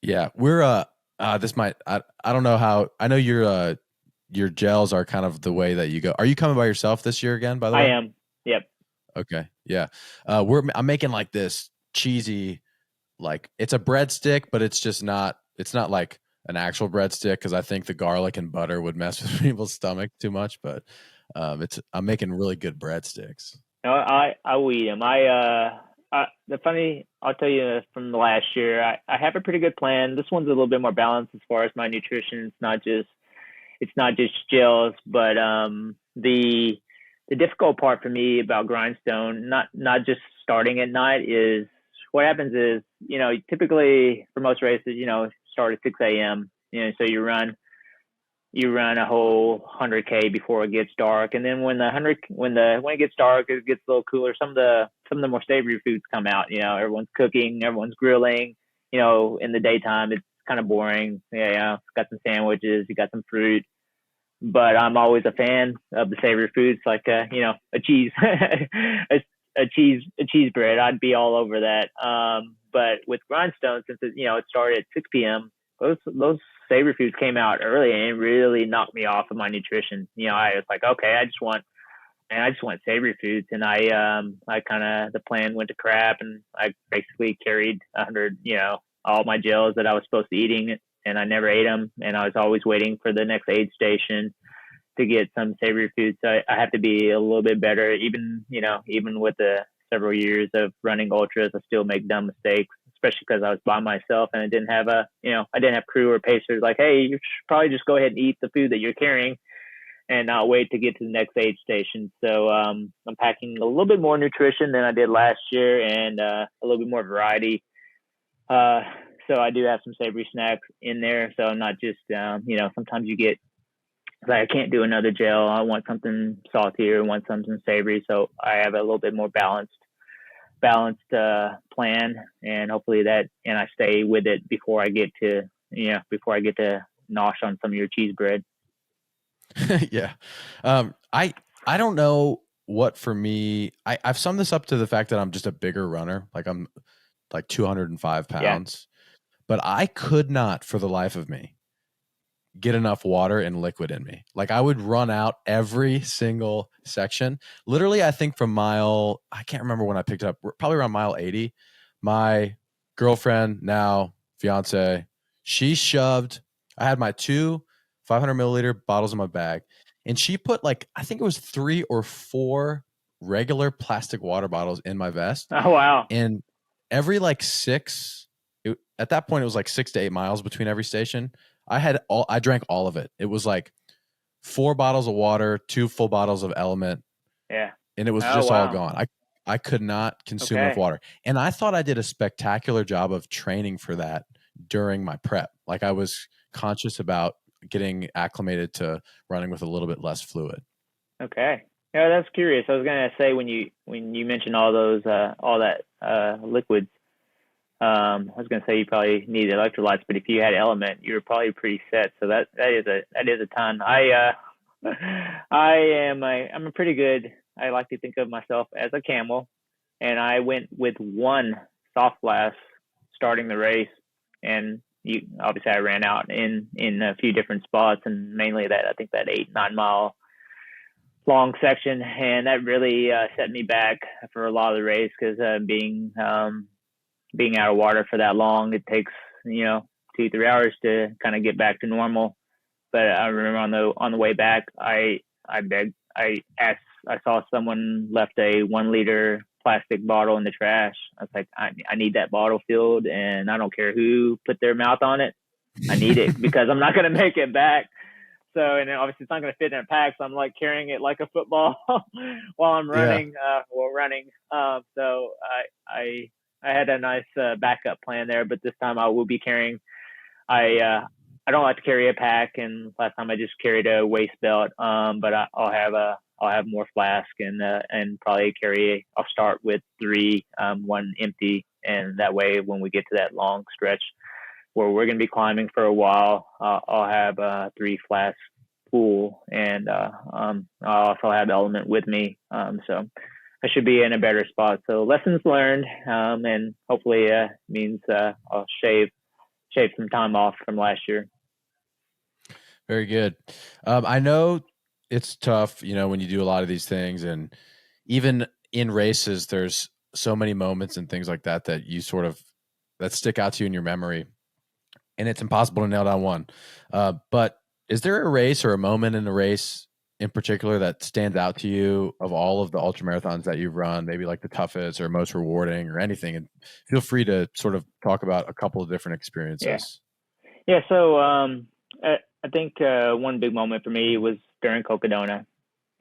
Yeah, we're this might I don't know how. I know your gels are kind of the way that you go. Are you coming by yourself this year again, by the way? I am. Yep. Okay. Yeah. I'm making like this cheesy, like it's a breadstick, but it's not like an actual breadstick because I think the garlic and butter would mess with people's stomach too much. But I'm making really good breadsticks. No, I will eat them. I'll tell you from the last year, I have a pretty good plan. This one's a little bit more balanced as far as my nutrition. It's not just gels, but the difficult part for me about Grindstone, not just starting at night, is what happens is, typically for most races, start at 6 a.m. So you run a whole 100K before it gets dark, and then when it gets dark, it gets a little cooler. Some of the more savory foods come out. Everyone's cooking, everyone's grilling. In the daytime, it's kind of boring. Yeah, got some sandwiches, you got some fruit. But I'm always a fan of the savory foods, like a cheese, a cheese bread. I'd be all over that. But with Grindstone, since it started at 6 p.m., those savory foods came out early and it really knocked me off of my nutrition. I was like, okay, I just want savory foods, and I kind of, the plan went to crap, and I basically carried 100, all my gels that I was supposed to eating, and I never ate them, and I was always waiting for the next aid station to get some savory foods. So I have to be a little bit better. Even with the several years of running ultras, I still make dumb mistakes, especially because I was by myself and I didn't have crew or pacers like, hey, you should probably just go ahead and eat the food that you're carrying and not wait to get to the next aid station. So I'm packing a little bit more nutrition than I did last year, and a little bit more variety. So I do have some savory snacks in there. So I'm not just, sometimes you get, like, I can't do another gel. I want something saltier, I want something savory. So I have a little bit more balanced plan, and hopefully and I stay with it before I get to nosh on some of your cheese bread. Yeah. I don't know what for me, I've summed this up to the fact that I'm just a bigger runner. Like I'm like 205 pounds, but I could not for the life of me get enough water and liquid in me. Like I would run out every single section. Literally, I think from I can't remember when I picked up, probably around mile 80, my girlfriend, now fiance, I had my 2 500 milliliter bottles in my bag, and she put like, I think it was 3 or 4 regular plastic water bottles in my vest. Oh, wow. And every like at that point, it was like 6 to 8 miles between every station. I drank all of it. It was like 4 bottles of water, 2 full bottles of Element. Yeah. And it was Oh, just all wow. gone. I could not consume enough Okay. water. And I thought I did a spectacular job of training for that during my prep. Like I was conscious about getting acclimated to running with a little bit less fluid. Okay. Yeah, that's curious. I was gonna say when you mentioned all that liquids, I was gonna say you probably need electrolytes, but if you had Element, you were probably pretty set. So that is a ton. I'm a pretty good. I like to think of myself as a camel, and I went with 1 soft flask starting the race, and obviously I ran out in a few different spots, and mainly I think that 8-9 mile long section, and that really set me back for a lot of the race because being out of water for that long, it takes 2-3 hours to kind of get back to normal. But I remember on the way back, I saw someone left a 1 liter plastic bottle in the trash. I was like, I need that bottle filled, and I don't care who put their mouth on it. I need it because I'm not going to make it back. So, and then obviously it's not going to fit in a pack. So I'm like carrying it like a football while I'm running, So I had a nice backup plan there, but this time I will be carrying, I don't like to carry a pack, and last time I just carried a waist belt. But I'll have more flask and probably I'll start with 3, 1 empty. And that way, when we get to that long stretch where we're going to be climbing for a while, I'll have 3 flasks full, and I'll also have Element with me. So I should be in a better spot. So lessons learned, and hopefully means I'll shave some time off from last year. Very good. I know it's tough, when you do a lot of these things, and even in races, there's so many moments and things like that that stick out to you in your memory, and it's impossible to nail down one. But is there a race or a moment in a race in particular that stands out to you of all of the ultramarathons that you've run, maybe like the toughest or most rewarding or anything? And feel free to sort of talk about a couple of different experiences. Yeah. So I think one big moment for me was during Cocodona.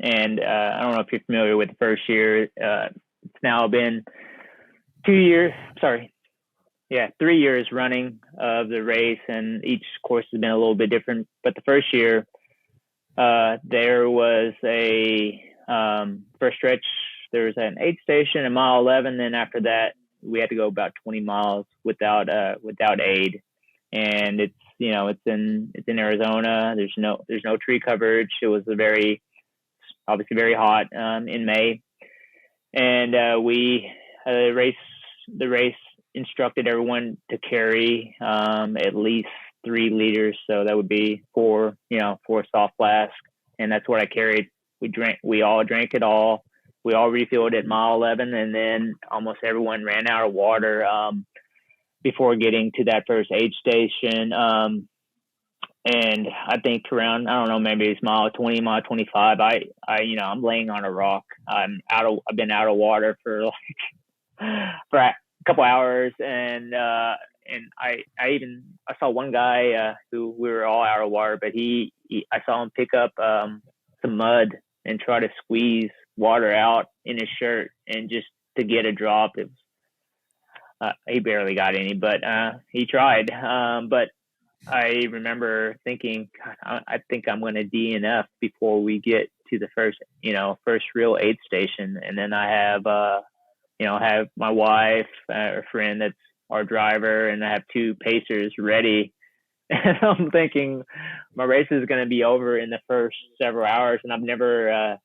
And I don't know if you're familiar with the first year. It's now been 3 years running of the race, and each course has been a little bit different. But the first year, there was a first stretch. There was an aid station, a mile 11. Then after that, we had to go about 20 miles without aid. And it's in Arizona. There's no tree coverage. It was obviously very hot in May, and the race instructed everyone to carry at least 3 liters. So that would be 4 soft flasks, and that's what I carried. We all drank it all. We all refilled at mile 11, and then almost everyone ran out of water before getting to that first aid station. And I think around, I don't know, maybe it's mile 20, mile 25. I'm laying on a rock. I've been out of water for a couple hours, and I saw one guy who we were all out of water, but I saw him pick up some mud and try to squeeze water out in his shirt, and just to get a drop. It was, he barely got any, but he tried. But I remember thinking, God, I think I'm going to DNF before we get to the first real aid station. And then I have my wife, a friend that's our driver, and I have 2 pacers ready. And I'm thinking my race is going to be over in the first several hours. And I've never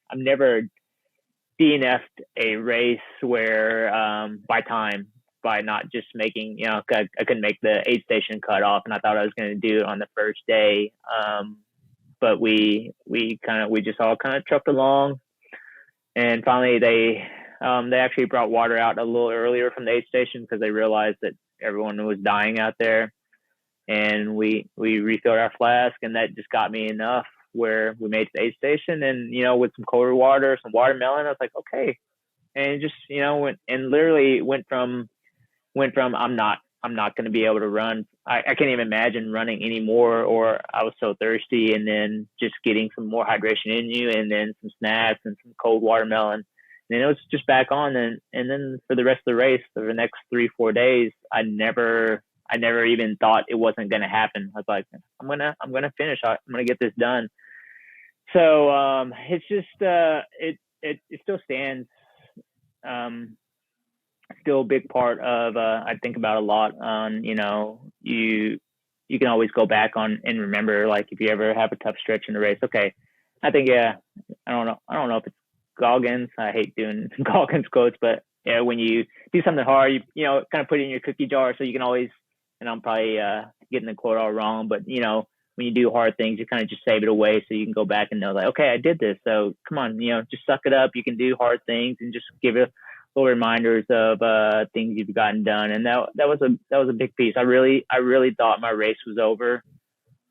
DNF'd a race where by time. by not just making, I couldn't make the aid station cutoff, and I thought I was going to do it on the first day. But we just all kind of trucked along, and finally they actually brought water out a little earlier from the aid station because they realized that everyone was dying out there. And we refilled our flask, and that just got me enough where we made it to the aid station, and with some colder water, some watermelon, I was like, okay. And it just went from I'm not going to be able to run. I can't even imagine running anymore, or I was so thirsty, and then just getting some more hydration in you, and then some snacks and some cold watermelon. And then it was just back on. And then for the rest of the race, for the next 3-4 days, I never even thought it wasn't going to happen. I was like, I'm going to finish. I'm going to get this done. So it's just, it still stands. Still a big part of, I think about a lot on, you can always go back on and remember, like, if you ever have a tough stretch in the race, okay, I think, I don't know if it's Goggins. I hate doing Goggins quotes, but yeah, when you do something hard, you kind of put it in your cookie jar, so you can always, and I'm probably getting the quote all wrong, but when you do hard things, you kind of just save it away so you can go back and know, like, okay, I did this, so come on, just suck it up. You can do hard things, and just give it little reminders of things you've gotten done. And that was a big piece. I really thought my race was over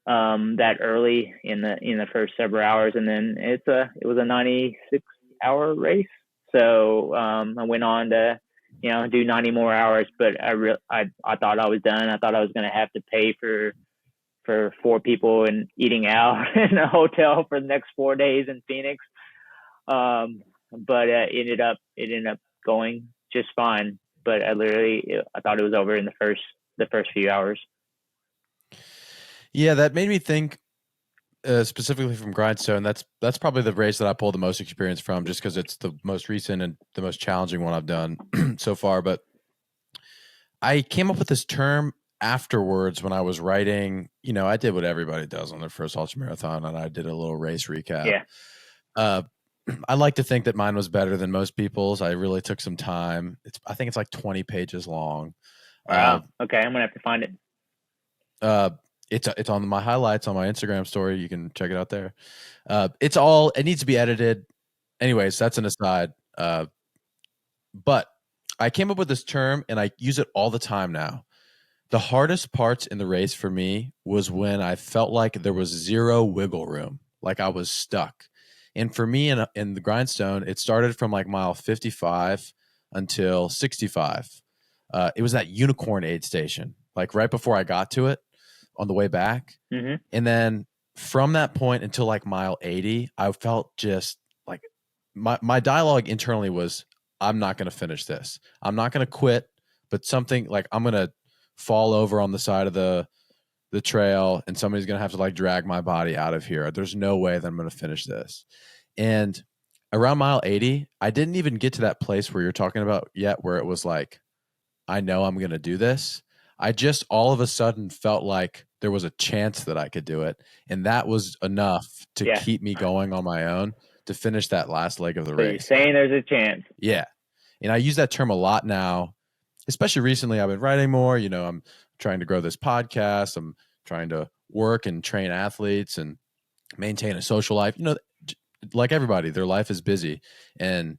that early in the first several hours, and then it was a 96-hour race. So I went on to do 90 more hours, but I thought I was done. I thought I was going to have to pay for 4 people and eating out in a hotel for the next 4 days in Phoenix. But it ended up going just fine. But I thought it was over in the first few hours. Yeah, that made me think specifically from Grindstone. That's probably the race that I pulled the most experience from, just because it's the most recent and the most challenging one I've done so far. But I came up with this term afterwards when I was writing. I did what everybody does on their first ultramarathon, and I did a little race recap. Yeah. I like to think that mine was better than most people's. I really took some time. I think it's like 20 pages long. Wow. Okay, I'm gonna have to find it. It's on my highlights on my Instagram story. You can check it out there. It needs to be edited. Anyways, that's an aside. But I came up with this term, and I use it all the time now. The hardest parts in the race for me was when I felt like there was zero wiggle room, like I was stuck. And for me in the Grindstone, it started from like mile 55 until 65. It was that unicorn aid station, like right before I got to it on the way back. Mm-hmm. And then from that point until like mile 80, I felt just like my dialogue internally was, I'm not going to finish this. I'm not going to quit, but something like I'm going to fall over on the side of the trail, and somebody's going to have to like drag my body out of here. There's no way that I'm going to finish this. And around mile 80, I didn't even get to that place where you're talking about yet, where it was like, I know I'm going to do this. I just all of a sudden felt like there was a chance that I could do it. And that was enough to keep me going on my own to finish that last leg of the race. You're saying there's a chance. Yeah. And I use that term a lot now, especially recently. I've been writing more. I'm trying to grow this podcast. I'm trying to work and train athletes and maintain a social life. Like everybody, their life is busy. And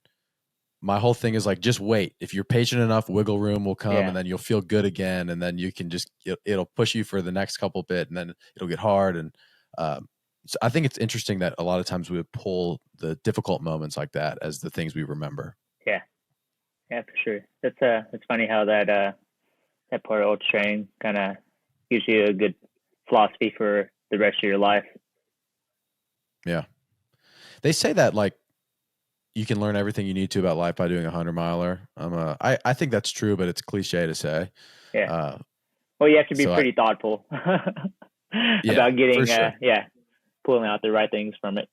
my whole thing is like, just wait. If you're patient enough, wiggle room will come, and then you'll feel good again. And then you can it'll push you for the next couple bit, and then it'll get hard. And so I think it's interesting that a lot of times we would pull the difficult moments like that as the things we remember. Yeah, for sure. It's funny how that part of ultra training kind of gives you a good philosophy for the rest of your life. Yeah. They say that like you can learn everything you need to about life by doing a 100-miler. I think that's true, but it's cliche to say. Yeah. Well, you have to be pretty thoughtful about getting, sure. Pulling out the right things from it.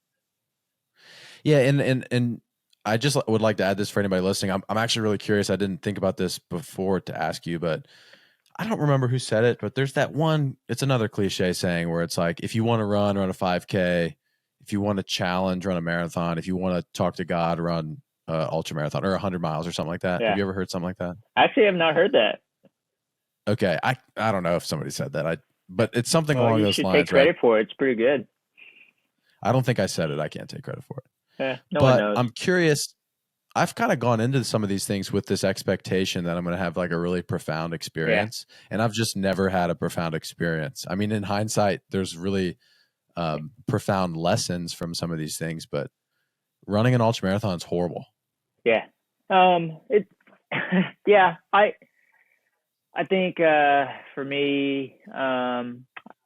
Yeah. And I just would like to add this for anybody listening. I'm actually really curious. I didn't think about this before to ask you, but I don't remember who said it, but there's that one, it's another cliche saying where it's like, if you want to run a 5K, if you want to challenge, run a marathon, if you want to talk to God, run ultramarathon or 100 miles or something like that. Yeah. Have you ever heard something like that? Actually, I have not heard that. Okay, I don't know if somebody said that. But it's something Well, along you those should lines, take right? credit for it. It's pretty good. I don't think I said it. I can't take credit for it. No one But knows. I'm curious. I've kind of gone into some of these things with this expectation that I'm going to have like a really profound experience, and I've just never had a profound experience. I mean, in hindsight, there's really profound lessons from some of these things, but running an ultramarathon is horrible. Yeah. It. Yeah. I think for me, I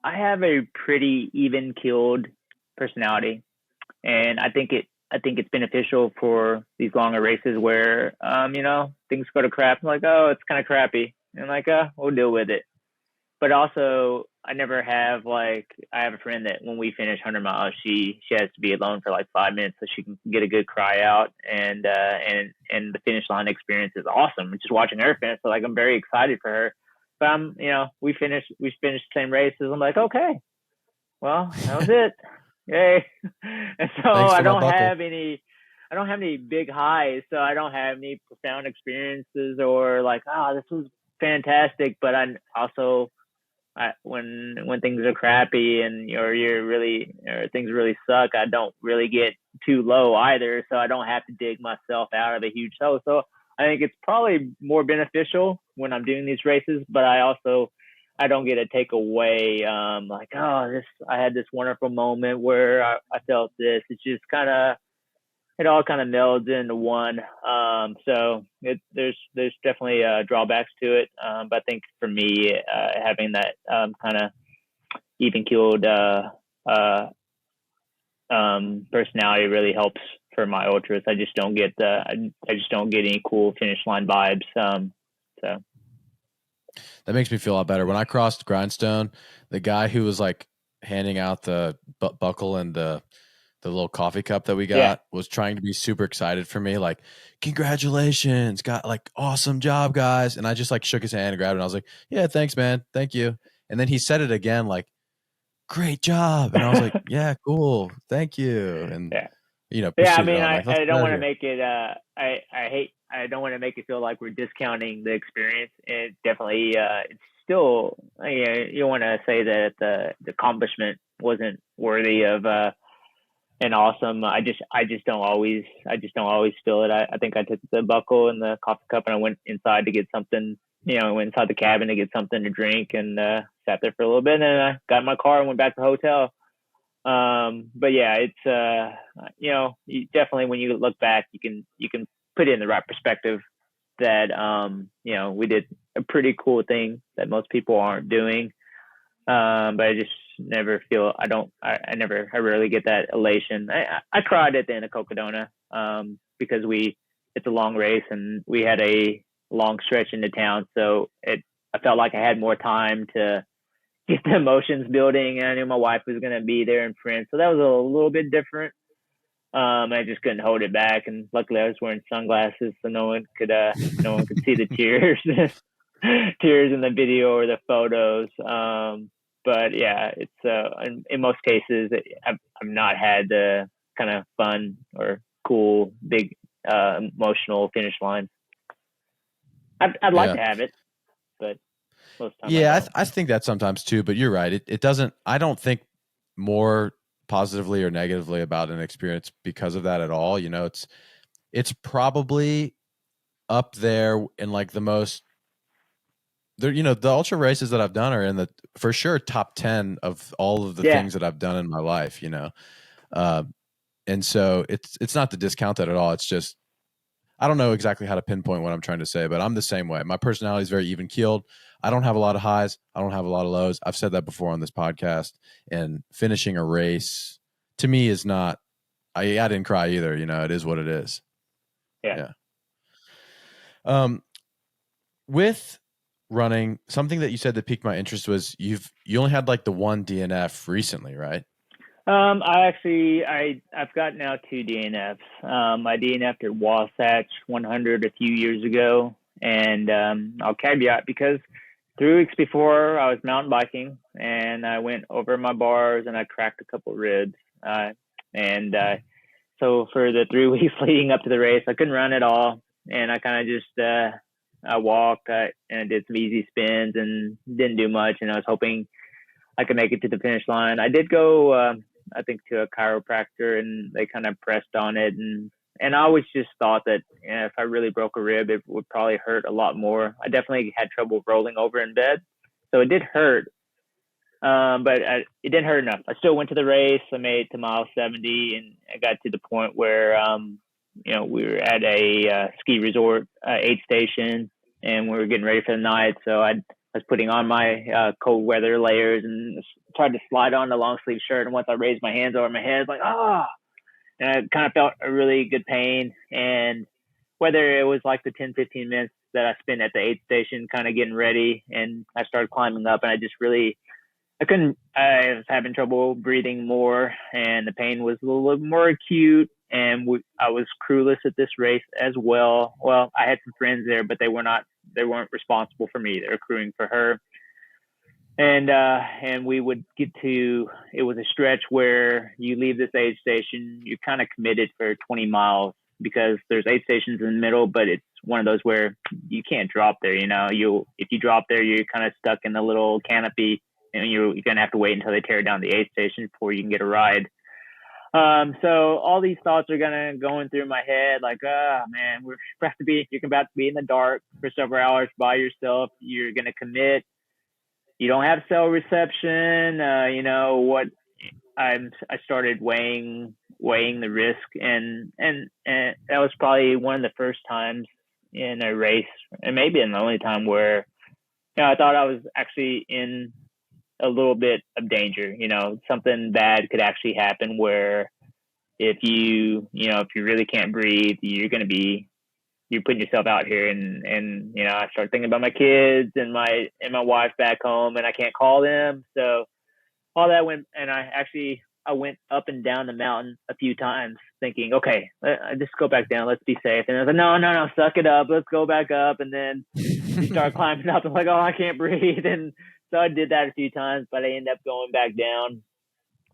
have a pretty even-keeled personality, and I think it's beneficial for these longer races where things go to crap. I'm like, oh, it's kind of crappy, and like, we'll deal with it. But also, I never have I have a friend that when we finish 100 miles, she has to be alone for like 5 minutes so she can get a good cry out, and the finish line experience is awesome. Just watching her finish, so like I'm very excited for her. But we finished the same races. I'm like, okay, well, that was it. Yay. And so I don't have any big highs, so I don't have any profound experiences or like, this was fantastic. But I also, when things are crappy and or things really suck, I don't really get too low either, so I don't have to dig myself out of a huge hole. So I think it's probably more beneficial when I'm doing these races, but I don't get to take away I had this wonderful moment where I felt this. It's just it all kind of melds into one. So there's definitely drawbacks to it. But I think for me, having that kind of even-keeled personality really helps for my ultras. I just don't get any cool finish line vibes. So that makes me feel a lot better. When I crossed Grindstone, the guy who was like handing out the buckle and the little coffee cup that we got was trying to be super excited for me. Like, congratulations, got like awesome job, guys. And I just like shook his hand and grabbed it. And I was like, yeah, thanks, man. Thank you. And then he said it again, like, great job. And I was like, yeah, cool. Thank you. And, I mean, I don't want to make it, I don't want to make it feel like we're discounting the experience. It definitely, it's still, you want to say that the accomplishment wasn't worthy of, and awesome. I just don't always feel it. I think I took the buckle and the coffee cup and I went inside to get something, went inside the cabin to get something to drink and sat there for a little bit, and then I got in my car and went back to the hotel. But yeah, it's you definitely, when you look back, you can put it in the right perspective that we did a pretty cool thing that most people aren't doing. But I just never feel, I rarely get that elation. I cried at the end of Cocodona, because it's a long race and we had a long stretch into town. So I felt like I had more time to get the emotions building, and I knew my wife was going to be there and friends. So that was a little bit different. I just couldn't hold it back. And luckily I was wearing sunglasses so no one could see the tears, tears in the video or the photos. But yeah, it's in most cases I've not had the kind of fun or cool big emotional finish lines. I'd like to have it, but most of the time I think that sometimes too. But you're right. It doesn't. I don't think more positively or negatively about an experience because of that at all. It's probably up there in like the most. The ultra races that I've done are in the for sure top 10 of all of the things that I've done in my life, and so it's not to discount that at all. It's just, I don't know exactly how to pinpoint what I'm trying to say, but I'm the same way. My personality is very even keeled. I don't have a lot of highs. I don't have a lot of lows. I've said that before on this podcast, and finishing a race to me is not, I didn't cry either. It is what it is. Yeah. With running, something that you said that piqued my interest was you only had like the one DNF recently, right? I've got now 2 DNFs. I DNF'd at Wasatch 100 a few years ago, and I'll caveat because 3 weeks before I was mountain biking and I went over my bars and I cracked a couple ribs, and so for the 3 weeks leading up to the race, I couldn't run at all, and I kind of just I walked and did some easy spins and didn't do much. And I was hoping I could make it to the finish line. I did go, I think, to a chiropractor, and they kind of pressed on it, and I always just thought that if I really broke a rib, it would probably hurt a lot more. I definitely had trouble rolling over in bed, so it did hurt. But it didn't hurt enough. I still went to the race. I made it to mile 70, and I got to the point where, we were at a ski resort aid station, and we were getting ready for the night. So I was putting on my cold weather layers and tried to slide on the long sleeve shirt. And once I raised my hands over my head, like, and I kind of felt a really good pain. And whether it was like the 10, 15 minutes that I spent at the aid station kind of getting ready, and I started climbing up, and I was having trouble breathing more, and the pain was a little more acute, and I was crewless at this race as well. Well, I had some friends there, but they weren't responsible for me. They were crewing for her. And we would get to, it was a stretch where you leave this aid station, you're kind of committed for 20 miles because there's aid stations in the middle, but it's one of those where you can't drop there. If you drop there, you're kind of stuck in the little canopy, and you're going to have to wait until they tear down the aid station before you can get a ride. So all these thoughts are going through my head, like, man, you're about to be in the dark for several hours by yourself. You're going to commit. You don't have cell reception. I started weighing the risk, and that was probably one of the first times in a race, and maybe the only time where, I thought I was actually in a little bit of danger. Something bad could actually happen where if you really can't breathe, you're putting yourself out here, and I started thinking about my kids and my wife back home, and I can't call them. So all that went, and I went up and down the mountain a few times thinking, okay, just go back down. Let's be safe. And I was like, no, suck it up. Let's go back up. And then you start climbing up and like, oh, I can't breathe. And so I did that a few times, but I ended up going back down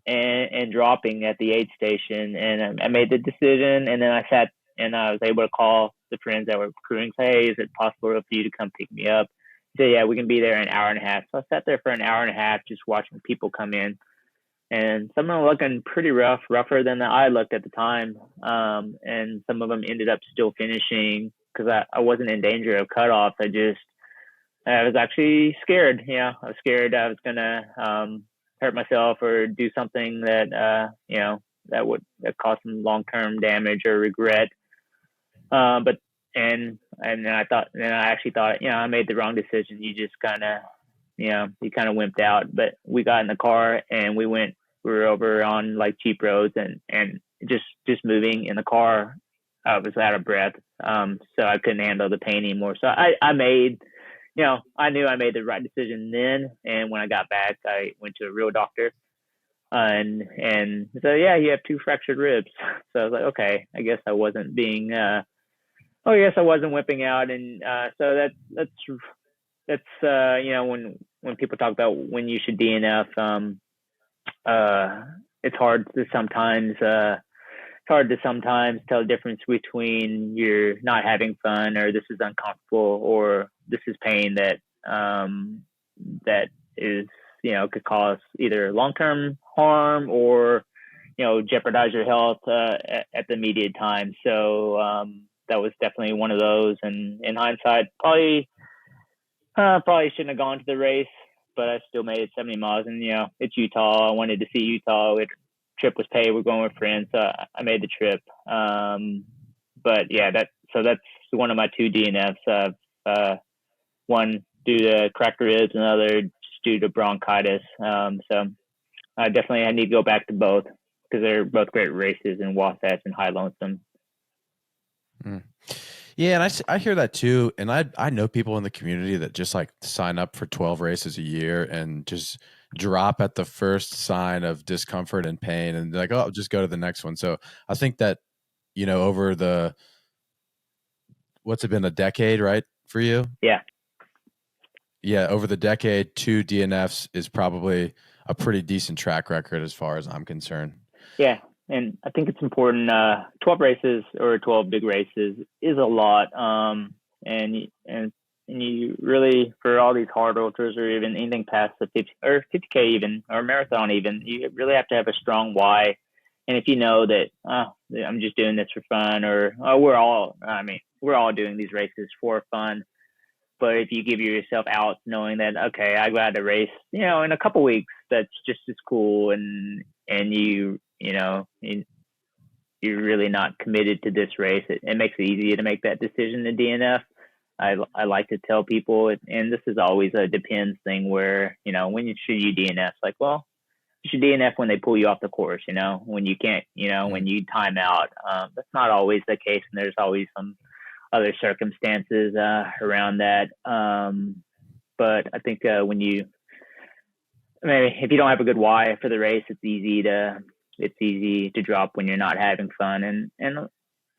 and dropping at the aid station. And I made the decision, and then I sat and I was able to call the friends that were crewing, say, hey, is it possible for you to come pick me up? He said, yeah, we can be there in an hour and a half. So I sat there for an hour and a half just watching people come in. And some of them looking pretty rougher than I looked at the time. And some of them ended up still finishing because I wasn't in danger of cutoffs. I was actually scared. I was scared I was going to hurt myself or do something that, that would cause some long-term damage or regret. And I actually thought, I made the wrong decision. You just kind of, you kind of wimped out. But we got in the car and we were over on like cheap roads, and just moving in the car, I was out of breath. So I couldn't handle the pain anymore. So I made, I knew I made the right decision then. And when I got back, I went to a real doctor, and so, yeah, you have 2 fractured ribs. So I was like, okay, I guess I wasn't being, I wasn't whipping out. And so that's when people talk about when you should DNF, it's hard to sometimes tell the difference between you're not having fun, or this is uncomfortable, or this is pain that is, could cause either long-term harm or, jeopardize your health at the immediate time. So that was definitely one of those. And in hindsight, probably shouldn't have gone to the race, but I still made it 70 miles. And, it's Utah. I wanted to see Utah. Trip was paid. We're going with friends. So I made the trip. But yeah, that's one of my 2 DNFs. One due to cracked ribs, and another just due to bronchitis. So I need to go back to both because they're both great races in Wasatch and High Lonesome. Mm. Yeah, and I hear that too. And I know people in the community that just like sign up for 12 races a year and just drop at the first sign of discomfort and pain, and like, oh, I'll just go to the next one. So I think that, over what's it been, a decade, right, for you? Yeah. Yeah, over the decade, 2 DNFs is probably a pretty decent track record as far as I'm concerned. Yeah. and I think it's important. 12 races or 12 big races is a lot. And you really, for all these hard ultras or even anything past the 50K even, or marathon even, you really have to have a strong why. And if you know that, I'm just doing this for fun, or we're all doing these races for fun. But if you give yourself out knowing that, okay, I got to race, in a couple weeks, that's just as cool. And you're really not committed to this race. It makes it easier to make that decision to DNF. I like to tell people, and this is always a depends thing where, when should you DNF? It's like, well, you should DNF when they pull you off the course, when you can't, when you time out. That's not always the case. And there's always some other circumstances around that. But I think if you don't have a good why for the race, it's easy to drop when you're not having fun.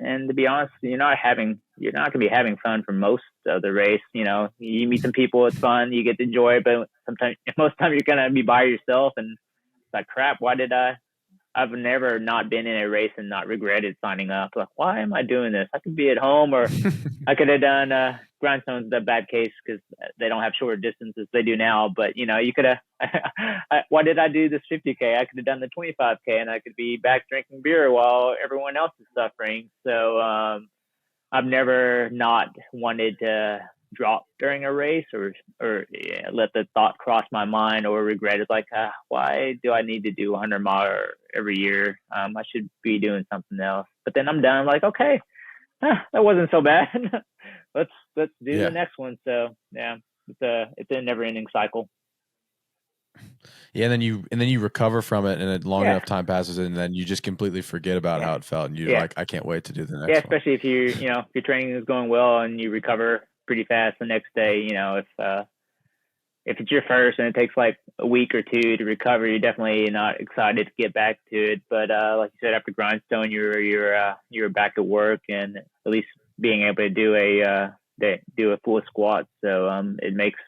And to be honest, you're not going to be having fun for most of the race. You meet some people, it's fun, you get to enjoy it, but most of the time you're going to be by yourself, and it's like, crap, I've never not been in a race and not regretted signing up. Like, why am I doing this? I could be at home, or I could have done grindstones, the bad case, because they don't have shorter distances they do now. But, you could have, why did I do this 50K? I could have done the 25K, and I could be back drinking beer while everyone else is suffering. So I've never not wanted to drop during a race or let the thought cross my mind or regret it. Like, why do I need to do 100 mile every year? I should be doing something else. But then I'm done. I'm like, okay, that wasn't so bad. let's do the next one. So yeah, it's a never ending cycle. Yeah, and then you recover from it, and long enough time passes, and then you just completely forget about how it felt, and you're like, I can't wait to do the next one. Especially if if your training is going well and you recover pretty fast the next day. If it's your first and it takes like a week or two to recover, you're definitely not excited to get back to it. But like you said, after grindstone, you're back at work, and at least being able to do a full squat. So it makes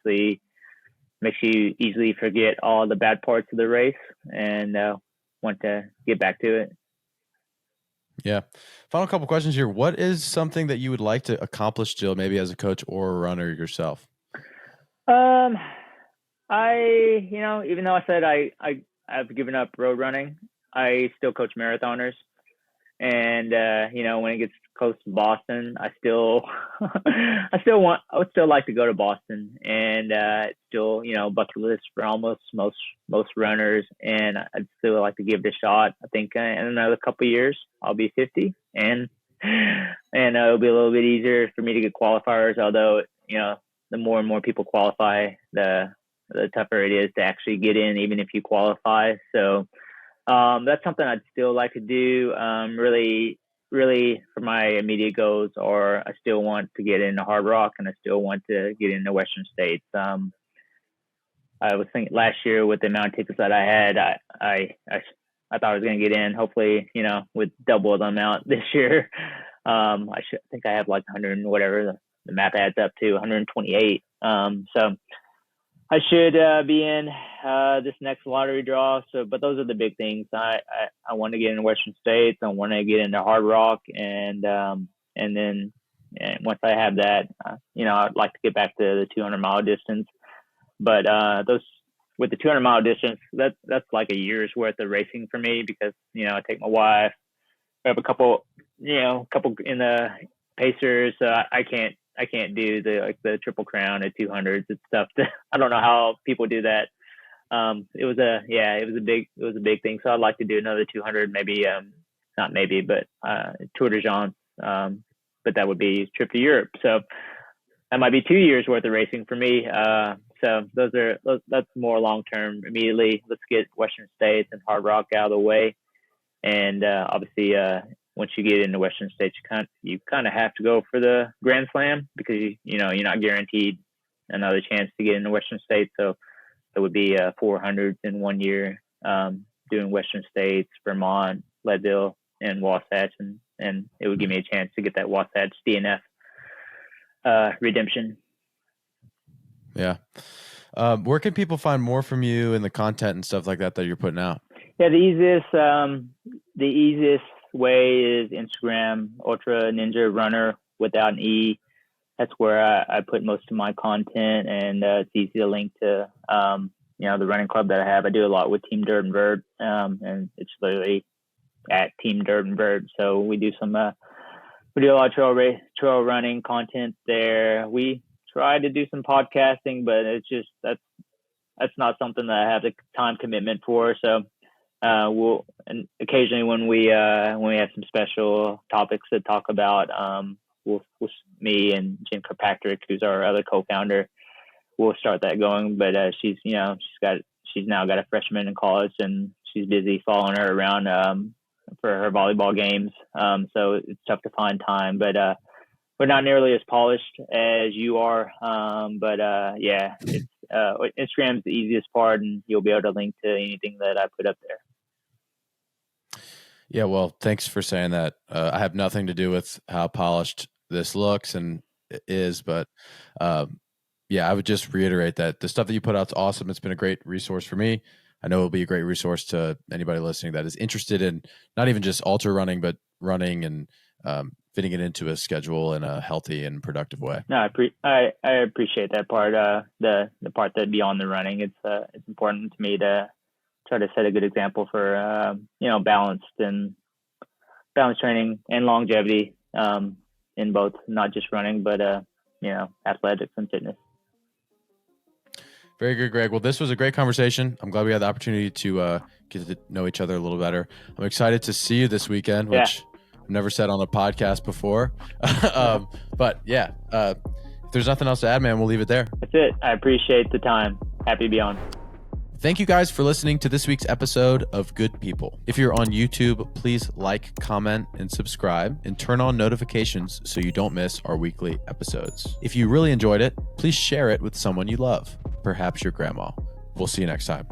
you easily forget all the bad parts of the race and want to get back to it. Yeah. Final couple questions here. What is something that you would like to accomplish still, maybe as a coach or a runner yourself? Even though I said I've given up road running, I still coach marathoners. And, when it gets close to Boston, I would still like to go to Boston, and, still, bucket list for almost most runners. And I'd still like to give it a shot. I think in another couple of years, I'll be 50, and it'll be a little bit easier for me to get qualifiers. Although, the more and more people qualify, the tougher it is to actually get in, even if you qualify. So, that's something I'd still like to do. Really for my immediate goals are, I still want to get into Hard Rock, and I still want to get into Western States. I was thinking last year with the amount of tickets that I had, I thought I was going to get in, hopefully, with double the amount this year. I think I have like 100 and whatever the map adds up to 128. So I should be in this next lottery draw. So, but those are the big things. I want to get into Western States. I want to get into Hard Rock, and then once I have that, I'd like to get back to the 200-mile distance. But those with the 200-mile distance, that's like a year's worth of racing for me, because I take my wife. I have a couple in the Pacers. I can't do the Triple Crown at 200s. It's tough. I don't know how people do that. It was a big thing. So I'd like to do another 200, maybe, not maybe, but Tour de France. But that would be a trip to Europe. So that might be 2 years worth of racing for me. So that's more long-term. Immediately, let's get Western States and Hard Rock out of the way. And obviously, once you get into Western States, you kind of have to go for the Grand Slam, because you're not guaranteed another chance to get into Western States. So it would be 400s in 1 year, doing Western States, Vermont, Leadville, and Wasatch, and it would give me a chance to get that Wasatch DNF redemption. Yeah. Where can people find more from you and the content and stuff like that you're putting out? Yeah, the easiest, the easiest way is Instagram, Ultra Ninja Runner without an E. That's where I put most of my content, and it's easy to link to, the running club that I have. I do a lot with Team Dirt and Vert, and it's literally at Team Dirt and Vert. So we do we do a lot of trail running content there. We try to do some podcasting, but it's just, that's not something that I have the time commitment for. So and occasionally when we have some special topics to talk about, me and Jen Kirkpatrick, who's our other co-founder, we'll start that going. But she's now got a freshman in college, and she's busy following her around for her volleyball games. So it's tough to find time, but we're not nearly as polished as you are. It's Instagram's the easiest part, and you'll be able to link to anything that I put up there. Yeah, well, thanks for saying that. I have nothing to do with how polished this looks and is, but I would just reiterate that the stuff that you put out is awesome. It's been a great resource for me. I know it'll be a great resource to anybody listening that is interested in not even just ultra running, but running and fitting it into a schedule in a healthy and productive way. No, I appreciate that part. The part that beyond the running, it's important to me to try to set a good example for balanced training and longevity in both, not just running, but athletics and fitness. Very good, Greg. Well, this was a great conversation. I'm glad we had the opportunity to get to know each other a little better. I'm excited to see you this weekend, which I've never said on a podcast before. If there's nothing else to add, man, we'll leave it there. That's it. I appreciate the time. Happy to be on. Thank you guys for listening to this week's episode of Good People. If you're on YouTube, please like, comment, and subscribe, and turn on notifications so you don't miss our weekly episodes. If you really enjoyed it, please share it with someone you love, perhaps your grandma. We'll see you next time.